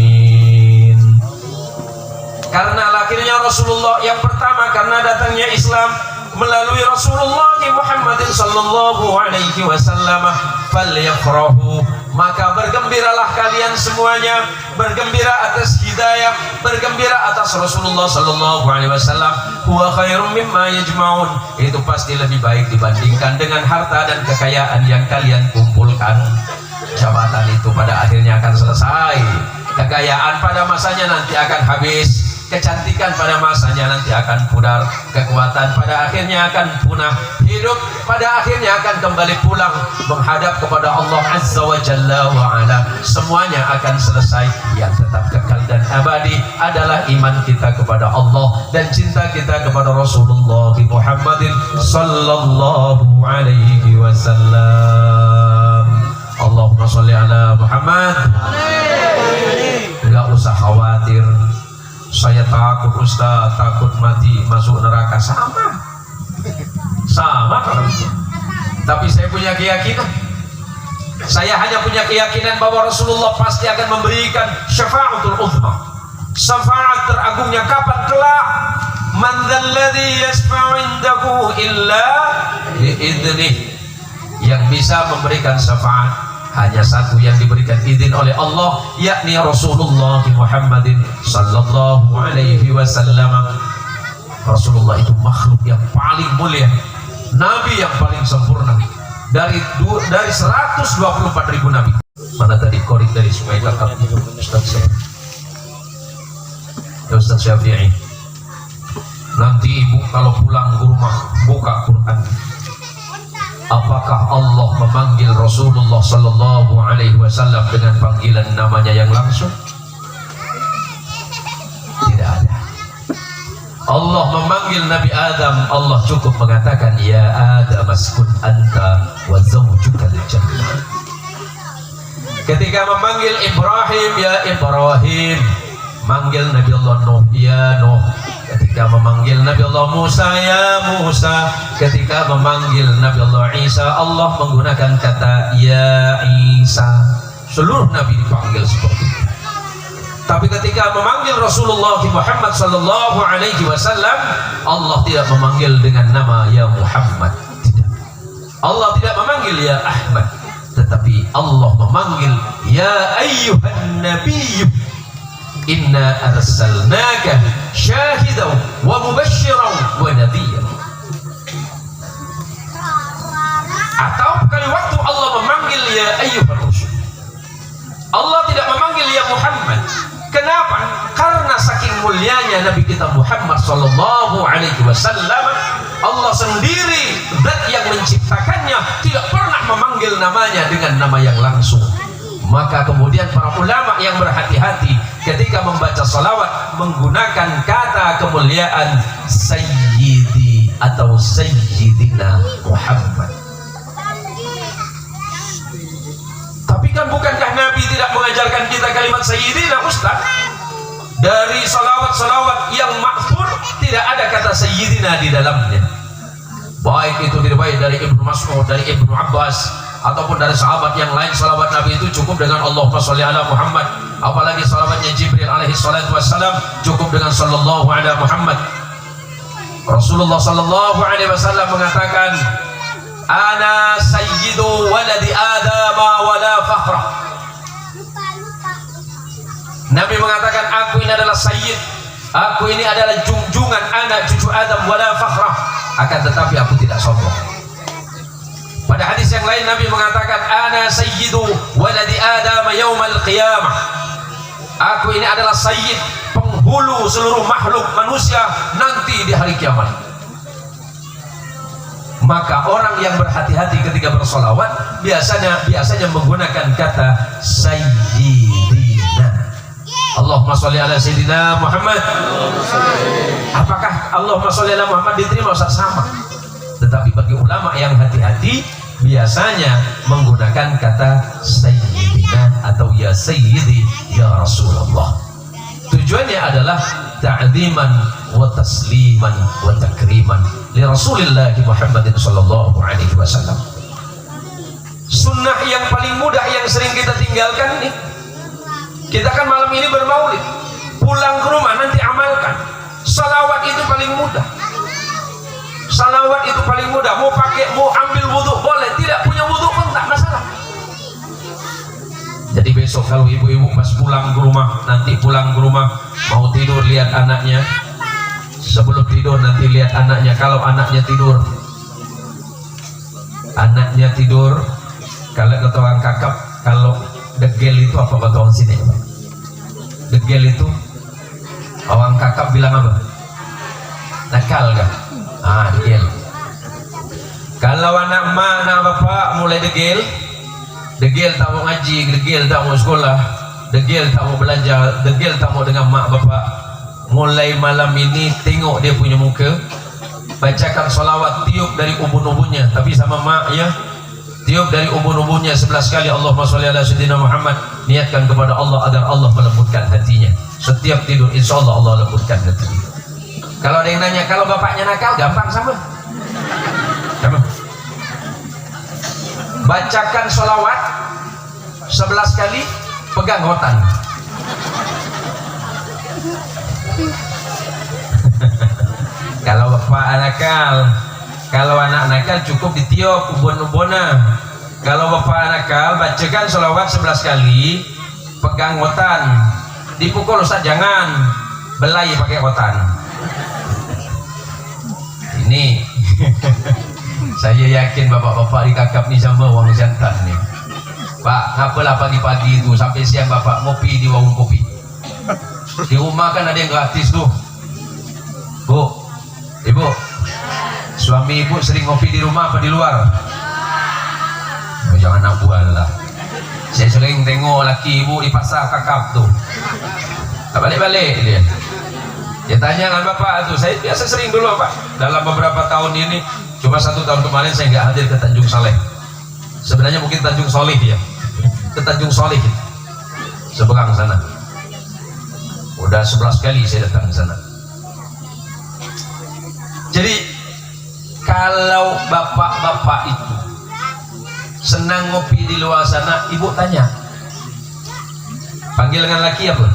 Karena lahirnya Rasulullah yang pertama, karena datangnya Islam melalui Rasulullah Muhammadin sallallahu alaihi wasallam, falyafrahu, maka bergembiralah kalian semuanya, bergembira atas hidayah, bergembira atas Rasulullah sallallahu alaihi wasallam. Huwa khairum mimma yajma'un, itu pasti lebih baik dibandingkan dengan harta dan kekayaan yang kalian kumpulkan. Jabatan itu pada akhirnya akan selesai, kekayaan pada masanya nanti akan habis, kecantikan pada masanya nanti akan pudar, kekuatan pada akhirnya akan punah, hidup pada akhirnya akan kembali pulang menghadap kepada Allah Azza wa Jalla wa Ala. Semuanya akan selesai. Yang tetap kekal dan abadi adalah iman kita kepada Allah dan cinta kita kepada Rasulullah Muhammadin sallallahu alaihi wasallam. Allahumma sholli ala Muhammad. Enggak usah khawatir, saya takut Ustaz, takut mati masuk neraka. Sama kalau itu. Tapi saya punya keyakinan, saya hanya punya keyakinan bahwa Rasulullah pasti akan memberikan syafa'atul uzma, syafaat teragungnya kapan kelak. Man dzalladzi yashfa'u indahu illa bi'idnih, yang bisa memberikan syafaat hanya satu yang diberikan izin oleh Allah, yakni Rasulullah Muhammadin sallallahu alaihi wasallam. Rasulullah itu makhluk yang paling mulia, nabi yang paling sempurna dari 124.000 nabi. Mana tadi korik dari Sungai Kakak Ustaz saya, ya Ustaz Syafi'i. Nanti ibu kalau pulang ke rumah buka Quran, apakah Allah memanggil Rasulullah sallallahu alaihi wasallam dengan panggilan namanya yang langsung? Tidak ada. Allah memanggil Nabi Adam, Allah cukup mengatakan ya Adam askun anta wa zawjukal jannah. Ketika memanggil Ibrahim ya Ibrahim, manggil Nabi Allah Nuh ya Nuh. Ketika memanggil Nabi Allah Musa ya Musa, ketika memanggil Nabi Allah Isa, Allah menggunakan kata ya Isa. Seluruh Nabi dipanggil seperti itu. Tapi ketika memanggil Rasulullah Muhammad sallallahu alaihi wasallam, Allah tidak memanggil dengan nama ya Muhammad, tidak. Allah tidak memanggil ya Ahmad, tetapi Allah memanggil ya ayyuhan nabiyyu inna arsalnaka syahidan wa mubasysyiran wa nadhiran. Atau kali waktu Allah memanggil ya ayyuhar rusul, Allah tidak memanggil ya Muhammad. Kenapa? Karena saking mulianya Nabi kita Muhammad sallallahu alaihi wasallam, Allah sendiri zat yang menciptakannya tidak pernah memanggil namanya dengan nama yang langsung. Maka kemudian para ulama yang berhati-hati ketika membaca salawat menggunakan kata kemuliaan Sayyidi atau Sayyidina Muhammad. Tapi kan bukankah Nabi tidak mengajarkan kita kalimat Sayyidina Ustaz? Dari salawat-salawat yang makhfur tidak ada kata Sayyidina di dalamnya. Baik itu diriwayat dari Ibnu Mas'ud, dari Ibnu Abbas, ataupun dari sahabat yang lain, salawat Nabi itu cukup dengan Allahumma sholli ala Muhammad. Apalagi salawatnya Jibril alaihi salatu wassalam cukup dengan sallallahu ala Muhammad. Rasulullah sallallahu alaihi wasallam mengatakan, ana sayyidu waladi Adam wala fakhra. Nabi mengatakan, aku ini adalah sayyid, aku ini adalah junjungan anak cucu Adam wala fakhra, akan tetapi aku tidak sombong. Pada hadis yang lain Nabi mengatakan, ana sayyidu waladi Adam yaumal qiyamah, aku ini adalah sayyid, penghulu seluruh makhluk manusia nanti di hari kiamat. Maka orang yang berhati-hati ketika bersolawat biasanya menggunakan kata Sayyidina. Allahumma sholli ala Sayyidina Muhammad. Apakah Allahumma sholli ala Muhammad diterima? Sama. Tetapi bagi ulama yang hati-hati biasanya menggunakan kata Sayyidina atau ya Sayyidi ya Rasulullah. Tujuannya adalah ta'ziman wa tasliman wa takriman li Rasulillah Muhammadin sallallahu alaihi wasallam. Sunnah yang paling mudah yang sering kita tinggalkan nih. Kita kan malam ini bermaulid. Pulang ke rumah nanti amalkan. Salawat itu paling mudah. Salawat itu paling mudah. Mau pakai, mau ambil wudhu boleh. Tidak punya wudhu pun tak masalah. Jadi besok kalau ibu-ibu pas pulang ke rumah, nanti pulang ke rumah mau tidur lihat anaknya, sebelum tidur nanti lihat anaknya. Kalau anaknya tidur kalau kata orang kakap, kalau degel itu apa kata orang sini? Degel itu orang kakap bilang apa? Nakal kan? Degel. Kalau anak mak, anak bapak mulai degel tak mau ngaji, degel tak mau sekolah, degel tak mau belajar, degel tak mau dengan mak bapak, mulai malam ini tengok dia punya muka, bacakan sholawat, tiup dari ubun-ubunnya, tapi sama maknya tiup dari ubun-ubunnya 11 kali Allahumma sholli ala Sayyidina Muhammad, niatkan kepada Allah agar Allah melembutkan hatinya. Setiap tidur insya Allah Allah lembutkan hatinya. Kalau ada yang nanya, kalau bapaknya nakal, gampang sama. Bacakan sholawat 11 kali, pegang rotan. Kalau bapak nakal, kalau anak nakal cukup ditiup ubun-ubunnya. Kalau bapak nakal, bacakan sholawat 11 kali, pegang rotan. Dipukul Ustaz jangan, belai pakai rotan. Ini saya yakin bapak-bapak di kakap nih sama uang jantan nih. Pak, ngapalah pagi-pagi itu sampai siang bapak ngopi di warung kopi. Di rumah kan ada yang gratis tuh. Bu, ibu, suami ibu sering ngopi di rumah apa di luar? Oh, jangan nabuan lah. Saya sering tengok laki ibu di pasar kakap tuh. Balik-balik dia. Dia tanya dengan bapak tuh, saya biasa sering dulu pak. Dalam beberapa tahun ini, cuma 1 tahun kemarin saya nggak hadir ke Tanjung Saleh. Sebenarnya mungkin Tanjung Solih ya, ke Tanjung Solih seberang sana. Udah 11 kali saya datang ke sana. Jadi kalau bapak-bapak itu senang ngopi di luar sana, ibu tanya, panggil dengan laki apa?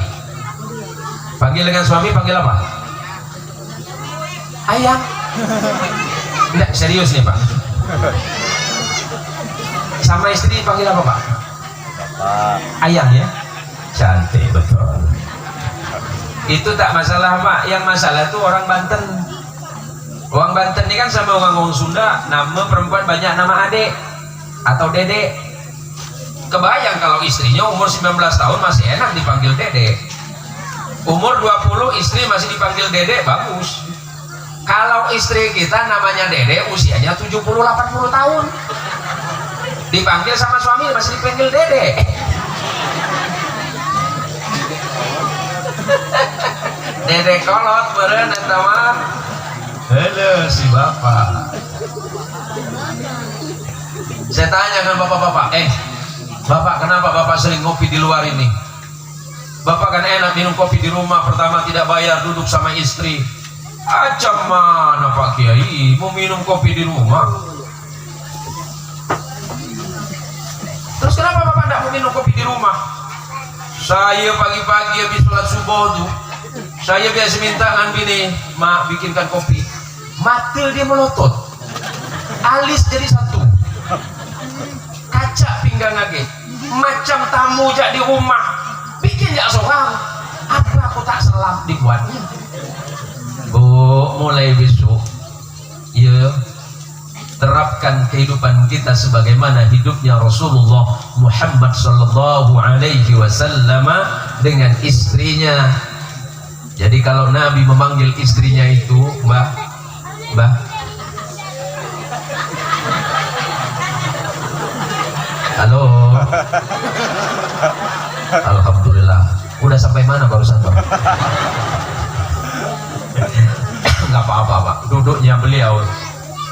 Panggil dengan suami, panggil apa? Ayang. Enggak, serius nih pak. Sama istri panggil apa pak? Ayang ya. Cantik betul. Itu tak masalah pak. Yang masalah itu orang Banten. Orang Banten ini kan sama orang Sunda, nama perempuan banyak nama adek atau dedek. Kebayang kalau istrinya umur 19 tahun masih enak dipanggil dedek. Umur 20 istri masih dipanggil dedek, bagus. Kalau istri kita namanya dedek, usianya 70-80 tahun, dipanggil sama suami masih dipanggil dedek. Dedek kolot beren eta mah. Halo si bapak. Saya tanya dengan bapak-bapak, bapak kenapa bapak sering ngopi di luar ini? Bapak kan enak minum kopi di rumah, pertama tidak bayar, duduk sama istri. Acam mana Pak Kiai mau minum kopi di rumah? Terus kenapa bapak tidak mau minum kopi di rumah? Saya pagi-pagi habis sholat subuh tuh, saya biasa minta dengan bini, mak bikinkan kopi. Mata dia melotot, alis jadi satu, kaca pinggang lagi, macam tamu jak di rumah. Bikin jak seorang, apa aku tak selap dibuatnya. Bu, mulai besok ya terapkan kehidupan kita sebagaimana hidupnya Rasulullah Muhammad sallallahu alaihi wasallam dengan istrinya. Jadi kalau Nabi memanggil istrinya itu mbak, Halo. Alhamdulillah. Udah sampai mana barusan, Pak? Nggak apa-apa, Pak. Duduknya beliau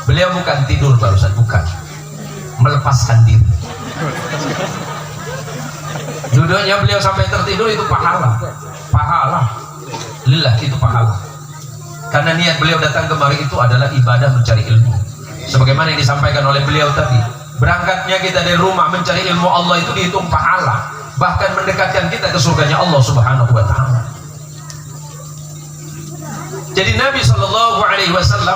bukan tidur barusan, bukan. Melepaskan diri. Duduknya beliau sampai tertidur itu pahala. Lillah, itu pahala. Karena niat beliau datang kemari itu adalah ibadah mencari ilmu. Sebagaimana yang disampaikan oleh beliau tadi, berangkatnya kita dari rumah mencari ilmu Allah itu dihitung pahala, bahkan mendekatkan kita ke surganya Allah Subhanahu wa taala. Jadi Nabi Shallallahu alaihi wasallam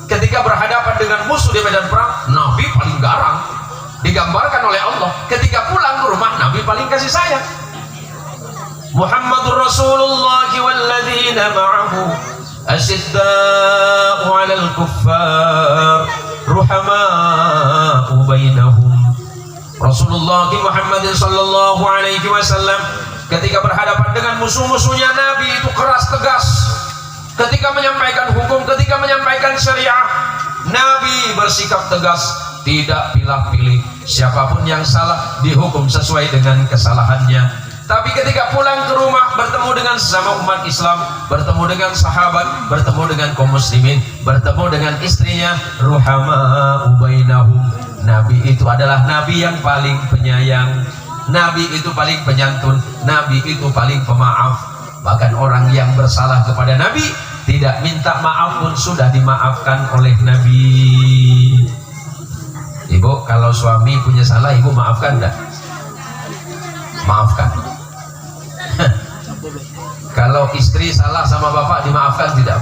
ketika berhadapan dengan musuh di medan perang, Nabi paling garang. Digambarkan oleh Allah ketika pulang ke rumah, Nabi paling kasih sayang. Muhammadur Rasulullah walladzina ma'ahu asyidda'u 'alal kuffar ruhama'u bainahum. Rasulullah Muhammad sallallahu alaihi wasallam ketika berhadapan dengan musuh-musuhnya, Nabi itu keras tegas. Ketika menyampaikan hukum, ketika menyampaikan syariah, Nabi bersikap tegas, tidak pilih-pilih. Siapapun yang salah dihukum sesuai dengan kesalahannya. Tapi ketika pulang ke rumah, bertemu dengan sesama umat Islam, bertemu dengan sahabat, bertemu dengan kaum muslimin, bertemu dengan istrinya, ruhama'u bainahum. Nabi itu adalah Nabi yang paling penyayang, Nabi itu paling penyantun, Nabi itu paling pemaaf. Bahkan orang yang bersalah kepada Nabi tidak minta maaf pun sudah dimaafkan oleh Nabi. Ibu, kalau suami punya salah, ibu maafkan enggak? Maafkan. Kalau istri salah sama bapak, dimaafkan tidak?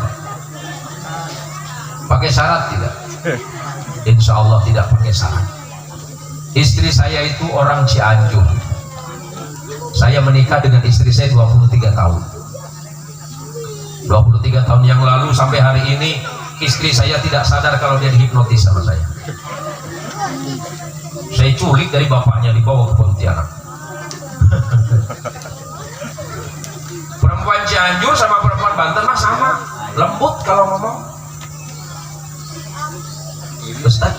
Pakai syarat tidak? Insya Allah tidak pakai syarat. Istri saya itu orang Cianjur. Saya menikah dengan istri saya 23 tahun. 23 tahun yang lalu sampai hari ini istri saya tidak sadar kalau dia dihipnotis sama saya. Saya culik dari bapaknya, dibawa ke Pontianak. Perempuan Cianjur sama perempuan Banten mah sama, lembut kalau ngomong. Ustaz,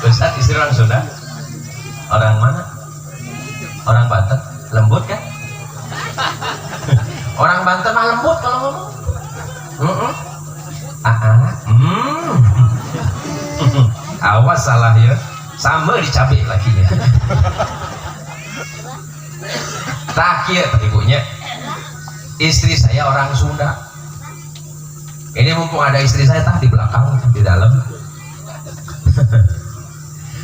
Ustaz istri orang Sunda, orang mana? Orang Banten, lembut kan? Orang Banten mah lembut kalau ngomong. Awas salah ya, sama dicabik lakinya. Terakhir ibunya, istri saya orang Sunda. Ini mumpung ada istri saya di belakang, di dalam.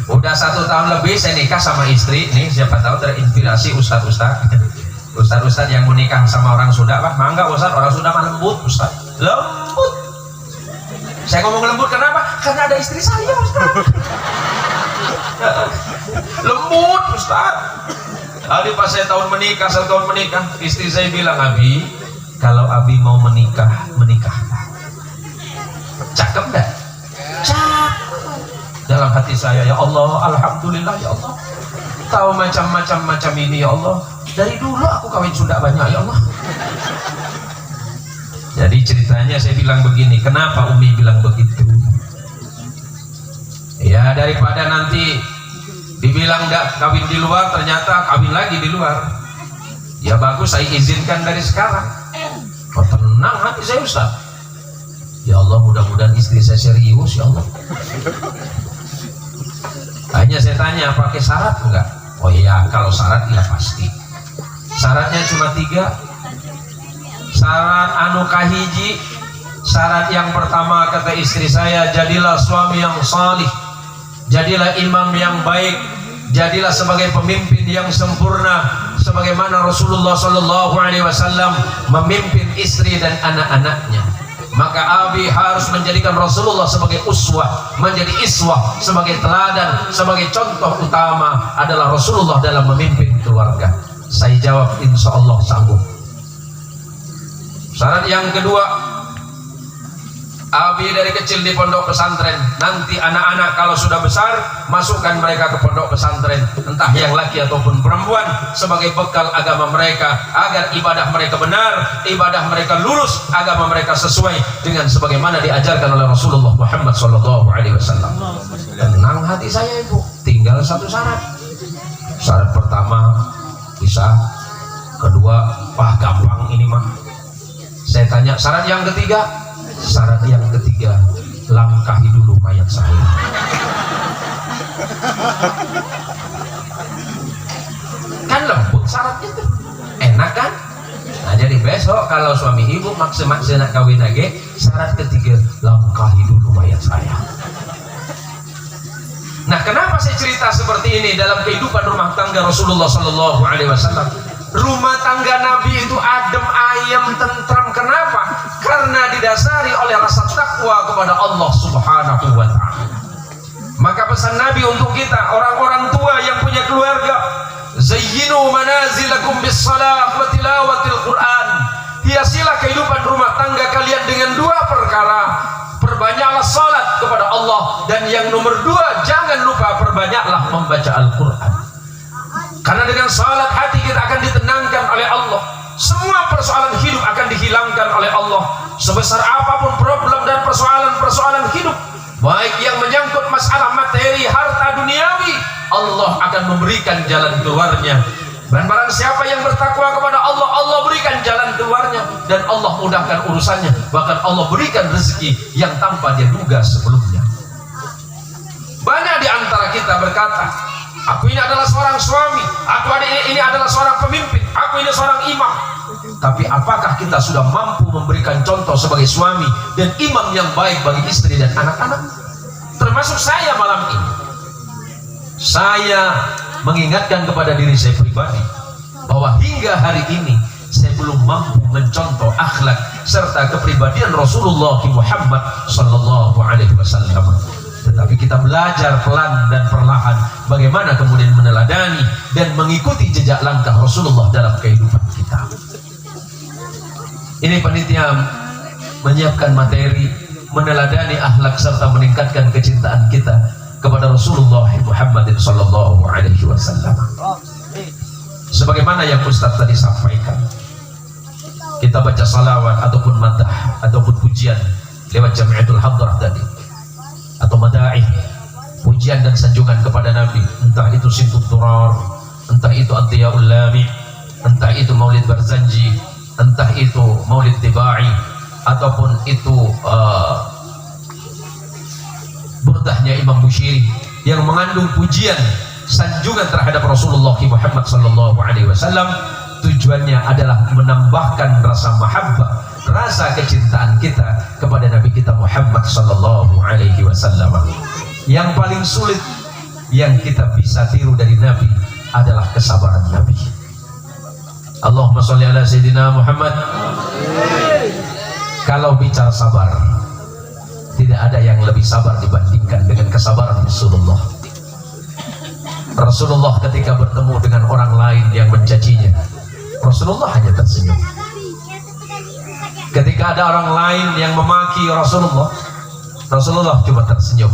Udah 1 tahun lebih saya nikah sama istri. Nih siapa tahu terinspirasi ustadz yang mau nikah sama orang Sunda, Pak. Mangga Ustadz, orang Sunda mah lembut Ustadz. Lembut. Saya ngomong lembut kenapa? Karena ada istri saya Ustadz. Lembut Ustadz. Tadi pas saya 1 tahun menikah, istri saya bilang, Abi, kalau Abi mau menikah, menikahlah. Cakep dah? Cakep. Dalam hati saya, ya Allah, alhamdulillah ya Allah. Tahu macam ini ya Allah. Dari dulu aku kawin Sunda banyak ya Allah. Jadi ceritanya saya bilang begini, kenapa Umi bilang begitu? Ya daripada nanti dibilang enggak kawin di luar, ternyata kawin lagi di luar. Ya bagus saya izinkan dari sekarang. Oh, tenang hati saya Ustaz. Ya Allah, mudah-mudahan istri saya serius ya Allah. Hanya saya tanya, pakai syarat enggak? Oh iya, kalau syarat ya pasti. Syaratnya cuma 3. Syarat anu kahiji. Syarat yang pertama kata istri saya, jadilah suami yang salih, jadilah imam yang baik, jadilah sebagai pemimpin yang sempurna sebagaimana Rasulullah Shallallahu Alaihi Wasallam memimpin istri dan anak-anaknya. Maka Abi harus menjadikan Rasulullah sebagai uswah, menjadi iswah, sebagai teladan, sebagai contoh utama adalah Rasulullah dalam memimpin keluarga. Saya jawab, insya Allah sanggup. Syarat yang kedua, Abi dari kecil di pondok pesantren. Nanti anak-anak kalau sudah besar, masukkan mereka ke pondok pesantren, entah yang laki ataupun perempuan, sebagai bekal agama mereka, agar ibadah mereka benar, ibadah mereka lurus, agama mereka sesuai dengan sebagaimana diajarkan oleh Rasulullah Muhammad SAW. Tenang hati saya Ibu, tinggal satu syarat. Syarat pertama bisa, kedua wah gampang ini mah. Saya tanya syarat yang ketiga. Syarat yang ketiga, langkahi dulu mayat saya. Kan lembut syaratnya tuh, enak kan? Nah jadi besok kalau suami ibu maksa-maksa nak kawin lagi, syarat ketiga, langkahi dulu mayat saya. Nah kenapa saya cerita seperti ini dalam kehidupan rumah tangga Rasulullah Sallallahu Alaihi Wasallam? Rumah tangga Nabi itu adem ayem tentram. Kenapa? Karena didasari oleh rasa takwa kepada Allah Subhanahu wa Ta'ala. Maka pesan Nabi untuk kita, orang-orang tua yang punya keluarga, zayyinu manazilakum bis salat wa tilawatil Quran. Hiasilah kehidupan rumah tangga kalian dengan dua perkara. Perbanyaklah salat kepada Allah, dan yang nomor dua, jangan lupa perbanyaklah membaca Al-Quran. Karena dengan salat hati kita akan ditenangkan oleh Allah. Semua persoalan hidup akan dihilangkan oleh Allah. Sebesar apapun problem dan persoalan-persoalan hidup, baik yang menyangkut masalah materi, harta duniawi, Allah akan memberikan jalan keluarnya. Dan barang siapa yang bertakwa kepada Allah, Allah berikan jalan keluarnya, dan Allah mudahkan urusannya. Bahkan Allah berikan rezeki yang tanpa dia duga sebelumnya. Banyak di antara kita berkata, aku ini adalah seorang suami, aku ini adalah seorang pemimpin, aku ini seorang imam. Tapi apakah kita sudah mampu memberikan contoh sebagai suami dan imam yang baik bagi istri dan anak-anak? Termasuk saya malam ini. Saya mengingatkan kepada diri saya pribadi bahwa hingga hari ini saya belum mampu mencontoh akhlak serta kepribadian Rasulullah Muhammad Sallallahu Alaihi Wasallam. Tetapi kita belajar pelan dan perlahan bagaimana kemudian meneladani dan mengikuti jejak langkah Rasulullah dalam kehidupan kita. Ini panitia menyiapkan materi meneladani akhlak serta meningkatkan kecintaan kita kepada Rasulullah Muhammad Sallallahu Alaihi Wasallam. Sebagaimana yang Ustaz tadi sampaikan, kita baca salawat ataupun madah ataupun pujian lewat Jamiatul Hadrah tadi, atau madaih, pujian dan sanjungan kepada Nabi, entah itu Sintut Durar, entah itu Antiyaul Lami, entah itu Maulid Barzanji, entah itu Maulid Tibai, ataupun itu burdahnya Imam Bushiri yang mengandung pujian sanjungan terhadap Rasulullah Muhammad Sallallahu Alaihi Wasallam. Tujuannya adalah menambahkan rasa mahabbah, rasa kecintaan kita kepada Nabi kita Muhammad Sallallahu Alaihi Wasallam. Yang paling sulit yang kita bisa tiru dari Nabi adalah kesabaran Nabi. Allahumma sholli ala Sayyidina Muhammad. Kalau bicara sabar, tidak ada yang lebih sabar dibandingkan dengan kesabaran Rasulullah. Rasulullah ketika bertemu dengan orang lain yang mencacinya, Rasulullah hanya tersenyum. Ketika ada orang lain yang memaki Rasulullah, Rasulullah cuma tersenyum.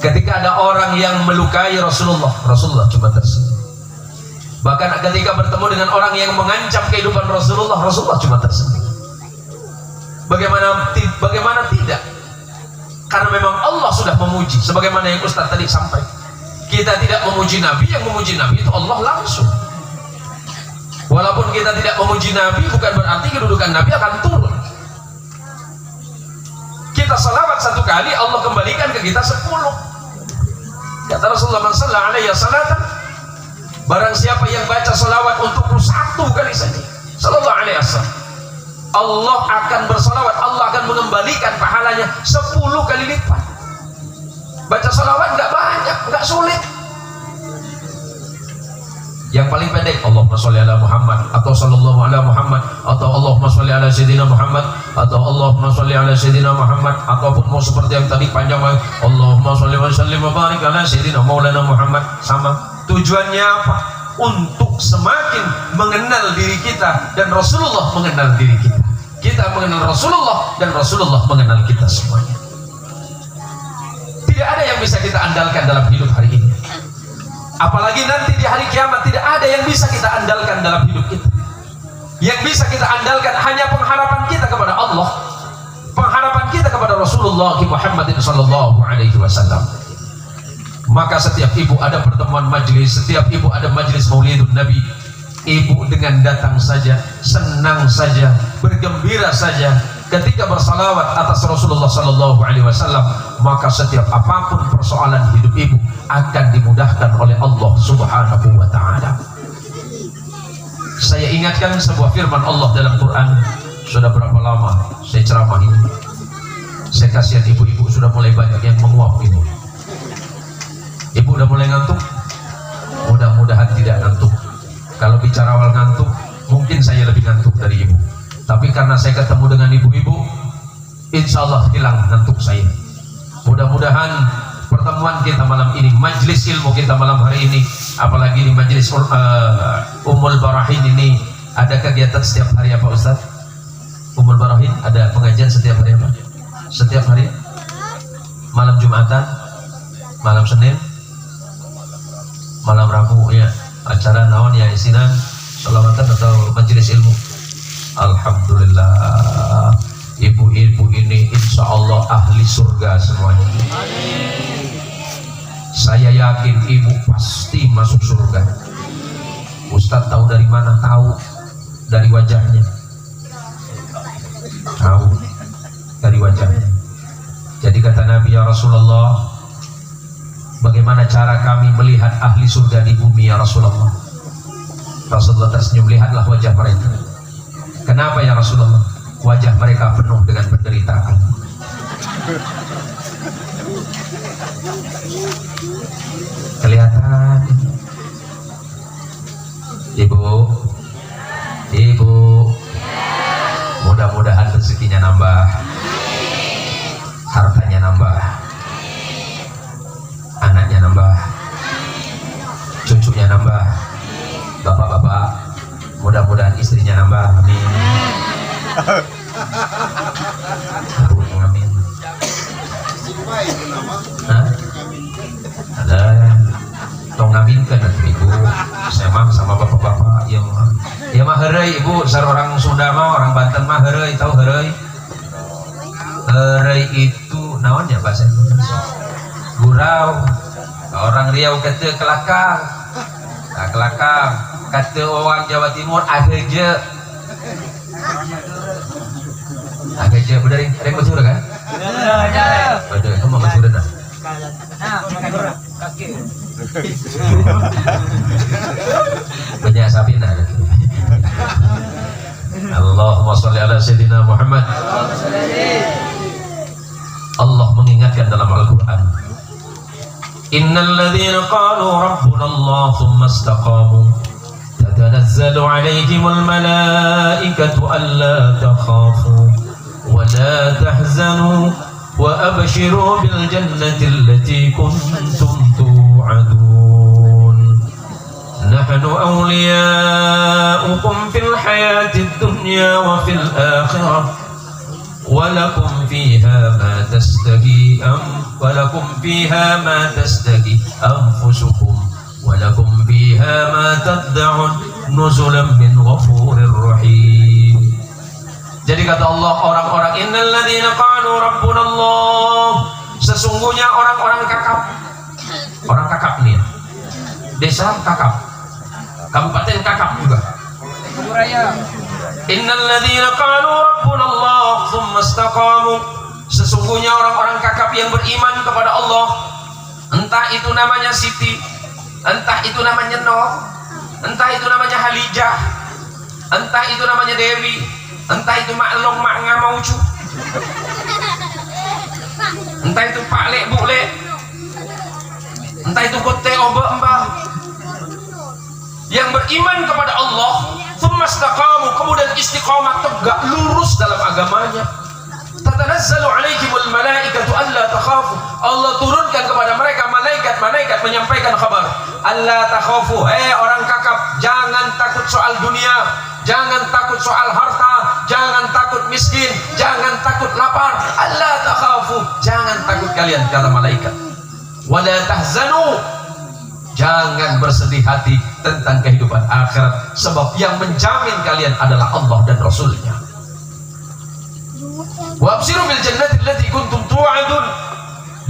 Ketika ada orang yang melukai Rasulullah, Rasulullah cuma tersenyum. Bahkan ketika bertemu dengan orang yang mengancam kehidupan Rasulullah, Rasulullah cuma tersenyum. Bagaimana tidak? Karena memang Allah sudah memuji. Sebagaimana yang Ustaz tadi sampaikan, kita tidak memuji Nabi, yang memuji Nabi itu Allah langsung. Walaupun kita tidak memuji Nabi, bukan berarti kedudukan Nabi akan turun. Kita salawat satu kali, Allah kembalikan ke kita 10. Kata Rasulullah sallallahu alaihi wasallam, barang siapa yang baca salawat untukku 1 kali saja, sallallahu alaihi wasallam, Allah akan bersalawat, Allah akan mengembalikan pahalanya 10 kali lipat. Baca salawat nggak banyak, nggak sulit. Yang paling pendek, Allahumma sholli ala Muhammad, atau sallallahu ala Muhammad, atau Allahumma sholli ala Sayyidina Muhammad, atau Allahumma sholli ala Sayyidina Muhammad, ataupun mau seperti yang tadi panjang, Allahumma sholli wa sallim wa barik ala Sayyidina Maulana Muhammad. Sama. Tujuannya apa? Untuk semakin mengenal diri kita dan Rasulullah mengenal diri kita. Kita mengenal Rasulullah dan Rasulullah mengenal kita semuanya. Tidak ada yang bisa kita andalkan dalam hidup hari ini. Apalagi nanti di hari kiamat, tidak ada yang bisa kita andalkan dalam hidup kita. Yang bisa kita andalkan hanya pengharapan kita kepada Allah, pengharapan kita kepada Rasulullah Muhammad sallallahu alaihi wasallam. Maka setiap ibu ada pertemuan majlis, setiap ibu ada majlis maulidun Nabi, ibu dengan datang saja, senang saja, bergembira saja ketika bersalawat atas Rasulullah sallallahu alaihi wasallam, maka setiap apapun persoalan hidup ibu akan dimudahkan oleh Allah Subhanahu wa taala. Saya ingatkan sebuah firman Allah dalam Quran. Sudah berapa lama saya ceramah ini? Saya kasihan ibu-ibu, sudah mulai banyak yang menguap ibu. Ibu udah mulai ngantuk? Mudah-mudahan tidak ngantuk. Kalau bicara awal ngantuk, mungkin saya lebih ngantuk dari ibu. Tapi karena saya ketemu dengan ibu-ibu, insya Allah hilang ngantuk saya. Mudah-mudahan pertemuan kita malam ini, majlis ilmu kita malam hari ini, apalagi di majlis Ummul Barahin ini, ada kegiatan setiap hari apa Ustaz? Ummul Barahin ada pengajian setiap hari apa? Setiap hari? Malam Jumatan, malam Senin, malam Rabu ya, acara naon ya, isinan sholawatan atau majelis ilmu. Alhamdulillah, ibu-ibu ini insya Allah ahli surga semuanya. Saya yakin ibu pasti masuk surga. Ustadz tahu dari mana? Tahu dari wajahnya, tahu dari wajahnya. Jadi kata Nabi, ya Rasulullah, bagaimana cara kami melihat ahli surga di bumi ya Rasulullah? Rasulullah tersenyum, lihatlah wajah mereka. Kenapa ya Rasulullah? Wajah mereka penuh dengan penderitaan. Kelihatan. Ibu, mudah-mudahan rezekinya nambah, hartanya nambah, anaknya nambah, cucunya nambah, bapak-bapak mudah-mudahan istrinya nambah, amin. Amin. Hah? Ada tong ngaminkan ibu, saya mah sama bapak-bapak yang ya mah heureuy ibu, sareng orang Sunda mah, orang Banten mah heureuy, tahu heureuy? Heureuy itu naon ya bahasa Indonesia? Gurau. Orang Riau kata kelakang. Nah, kelakang. Kata orang Jawa Timur ageje. Ageje bener rek betul kan? Betul, kamu betul dah. Banyak sapina. Allahumma sholli ala sayyidina Muhammad. Allah mengingatkan dalam Al-Quran, innal ladzina qalu rabbuna Allah thumma istaqamu tatanazzalu alaihimul malaikatu alla takhafu wa la tahzanu wa abshiru bil jannati allati kuntum tu'adun nahnu awliya'ukum fil hayatid dunya wa fil akhirah ولكم فيها ما تستهي أنفسكم ولكم فيها ما تدعون نزلا من غفور رحيم. Jadi kata Allah, orang-orang innal ladzina qalu rabbuna Allah, sesungguhnya orang-orang kakap. Orang kakap nih ya. Desa kakap, kabupaten kakap juga. Innal ladzina qalu rabbuna Allah tsumma istaqamu, sesungguhnya orang-orang kakap yang beriman kepada Allah, entah itu namanya Siti, entah itu namanya Noh, entah itu namanya Halijah, entah itu namanya Dewi, entah itu Maklong Mak Ngamaucu, entah itu Pak Lek Bu Lek, entah itu Kote Oba Mbah, yang beriman kepada Allah tsumastaqamu, kemudian istiqamah tegak lurus dalam agamanya. Tatanazzalu alaihimul malaikatu alla takhafu, Allah turunkan kepada mereka malaikat menyampaikan kabar, alla takhafu, orang kakap, jangan takut soal dunia, jangan takut soal harta, jangan takut miskin, jangan takut lapar, alla takhafu, jangan takut kalian, kata malaikat. Wala tahzanu, jangan bersedih hati tentang kehidupan akhirat, sebab yang menjamin kalian adalah Allah dan Rasulnya. Wa abshiru bil jannati allati kuntum tu'adun,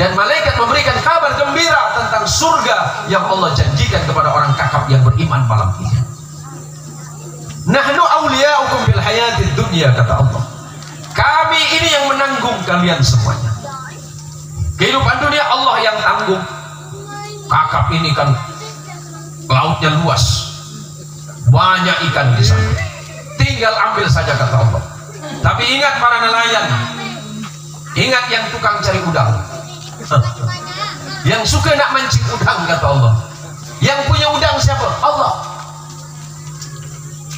dan malaikat memberikan kabar gembira tentang surga yang Allah janjikan kepada orang kakap yang beriman malam ini. Nahnu awliya'ukum fil hayatid dunya, kata Allah. Kami ini yang menanggung kalian semuanya. Kehidupan dunia Allah yang tanggung. Kakap ini kan lautnya luas, banyak ikan di sana. Tinggal ambil saja, kata Allah. Tapi ingat para nelayan, ingat yang tukang cari udang, yang suka nak mancing udang, kata Allah. Yang punya udang siapa? Allah.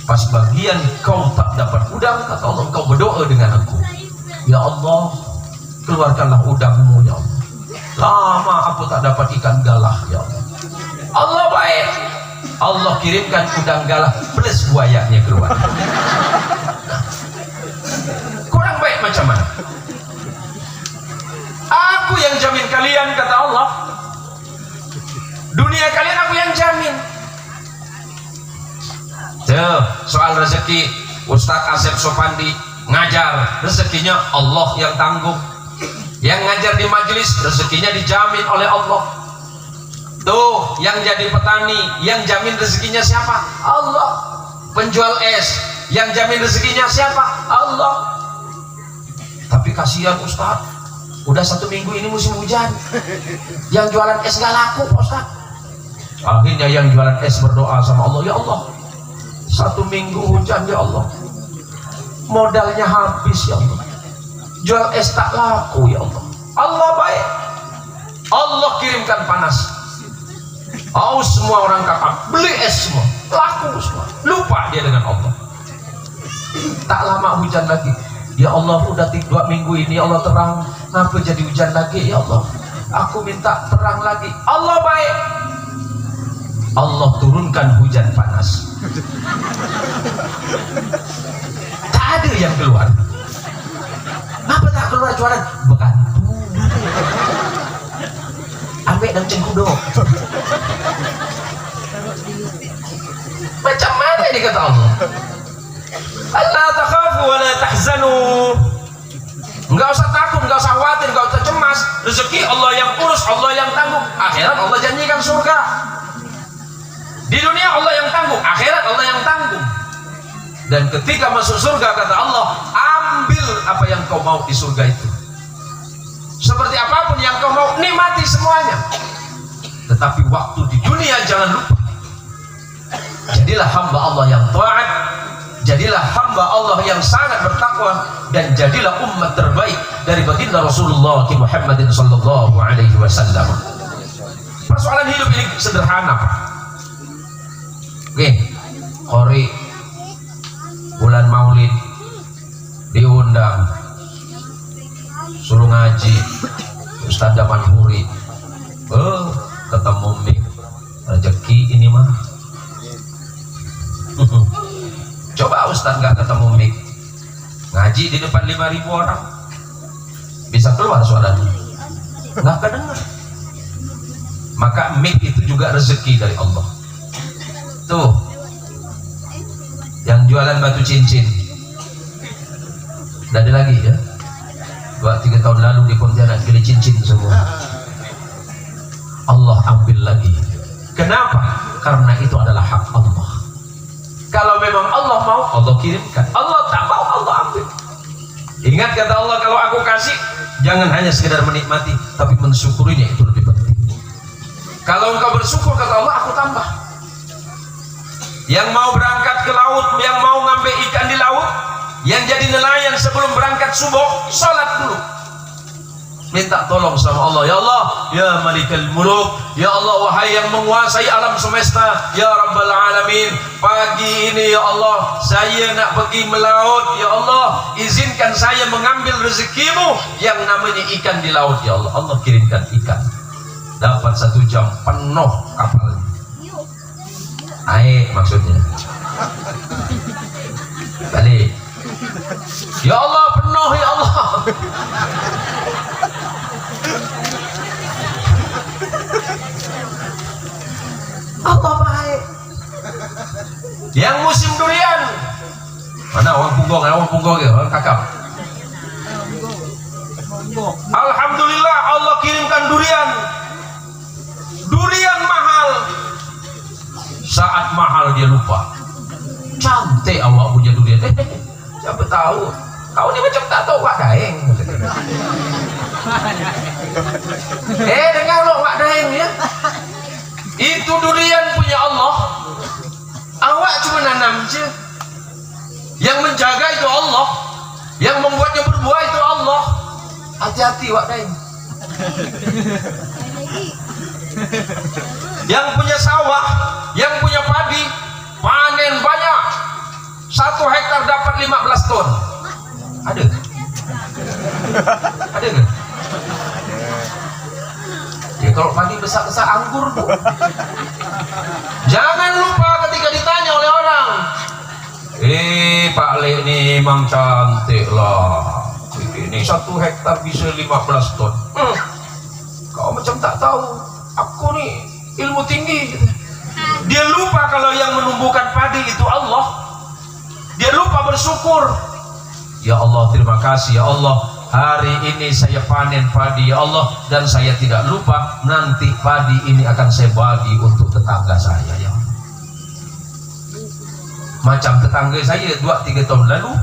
Pas bagian kau tak dapat udang, kata Allah, kau berdoa dengan aku, ya Allah, keluarkanlah udangmu, ya Allah. Lama aku tak dapat ikan galah, ya Allah. Allah baik, Allah kirimkan udang galah plus buayanya keluar. Kurang baik macam mana? Aku yang jamin kalian, kata Allah. Dunia kalian aku yang jamin. Tuh, soal rezeki, Ustadz Asep Sopandi ngajar, rezekinya Allah yang tanggung. Yang ngajar di majelis, rezekinya dijamin oleh Allah. Tuh, yang jadi petani, yang jamin rezekinya siapa? Allah. Penjual es, yang jamin rezekinya siapa? Allah. Tapi kasihan Ustadz, udah 1 minggu ini musim hujan, yang jualan es gak laku, Ustadz. Akhirnya yang jualan es berdoa sama Allah, ya Allah, 1 minggu hujan, ya Allah, modalnya habis, ya Allah, jual es tak laku, ya Allah. Allah baik, Allah kirimkan panas. Semua orang kakak beli es semua, laku semua, lupa dia dengan Allah. Tak lama hujan lagi, ya Allah, udah 2 minggu ini Allah terang, kenapa jadi hujan lagi, ya Allah, aku minta terang lagi. Allah baik, Allah turunkan hujan panas. Tak ada yang keluar. Kenapa tak keluar jualan? Bekantu, ambil dan cengkudok. Macam mana ini, kata Allah? Allah takhafu wa la tahzanu. Enggak usah takut, enggak usah khawatir, enggak usah cemas. Rezeki Allah yang urus, Allah yang tanggung. Akhirat Allah janjikan surga. Di dunia Allah yang tanggung, akhirat Allah yang tanggung. Dan ketika masuk surga, kata Allah, ambil apa yang kau mau di surga itu. Seperti apapun yang kau mau, nikmati semuanya. Tetapi waktu di dunia jangan lupa, jadilah hamba Allah yang taat, jadilah hamba Allah yang sangat bertakwa, dan jadilah umat terbaik dari baginda Rasulullah Muhammadin sallallahu alaihi wasallam. Persoalan hidup ini sederhana, Pak. Oke, Qori bulan Maulid diundang, suruh ngaji Ustaz Daman Huri, ketemu mik, rezeki ini mah. Coba Ustaz nggak ketemu mik, ngaji di depan 5.000 orang, bisa keluar suaranya? Nggak kedengar. Maka mik itu juga rezeki dari Allah. Tuh, yang jualan batu cincin, tidak ada lagi ya. 2-3 tahun lalu di Pontianak beli cincin semua. Allah ambil lagi. Kenapa? Karena itu adalah hak Allah. Kalau memang Allah mau, Allah kirimkan. Allah tak mau, Allah ambil. Ingat kata Allah, kalau aku kasih, jangan hanya sekedar menikmati, tapi mensyukurinya, itu lebih penting. Kalau engkau bersyukur, kata Allah, aku tambah. Yang mau berangkat ke laut, yang mau ngambil ikan di laut, yang jadi nelayan sebelum berangkat subuh, salat dulu, minta tolong sama Allah. Ya Allah, ya Malikal Muluk, ya Allah, wahai yang menguasai alam semesta, ya Rabbal Alamin, pagi ini ya Allah, saya nak pergi melaut, ya Allah, izinkan saya mengambil rezekimu yang namanya ikan di laut, ya Allah. Allah kirimkan ikan, dapat 1 jam penuh kapalnya, naik maksudnya, balik. Ya Allah, penuh, ya Allah. Allah baik. Yang musim durian, mana orang punggong ya, orang kakap. Alhamdulillah, Allah kirimkan cantik awak punya durian. Siapa tahu kau ni macam tak tahu Wak Daeng. Dengar lo Wak Daeng ya, itu durian punya Allah, awak cuma nanam je. Yang menjaga itu Allah, yang membuatnya berbuah itu Allah. Hati-hati Wak Daeng. Yang punya sawah, yang punya padi, panen banyak, 1 hektar dapat 15 ton. Ada? Ada nggak? Ya kalau padi besar-besar anggur tuh. Jangan lupa ketika ditanya oleh orang, Pak Le ini memang cantik lah, ini 1 hektar bisa 15 ton. Kau macam tak tahu, aku nih ilmu tinggi. Dia lupa kalau yang menumbuhkan padi itu Allah. Dia lupa bersyukur. Ya Allah, terima kasih ya Allah, hari ini saya panen padi ya Allah, dan saya tidak lupa nanti padi ini akan saya bagi untuk tetangga saya ya Allah. Macam tetangga saya 2-3 tahun lalu,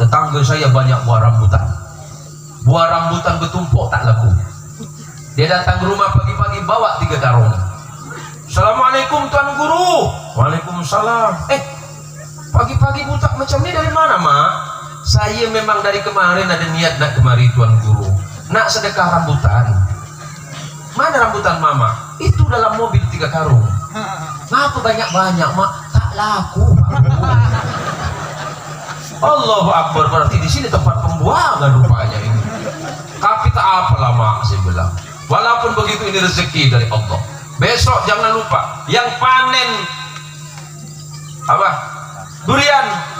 tetangga saya banyak buah rambutan bertumpuk tak laku. Dia datang ke rumah pagi-pagi bawa 3 karung. Assalamualaikum Tuan Guru. Waalaikumsalam. Pagi-pagi butak macam ni dari mana Mak? Saya memang dari kemarin ada niat nak kemari Tuan Guru, nak sedekah rambutan. Mana rambutan Mama? Itu dalam mobil 3 karung. Ngapa banyak-banyak Mak? Tak laku Pak Guru. Allahu Akbar, berarti di sini tempat pembuangan rupanya ini. Tapi tak apalah Mak, saya bilang. Walaupun begitu ini rezeki dari Allah. Besok jangan lupa yang panen apa? Durian.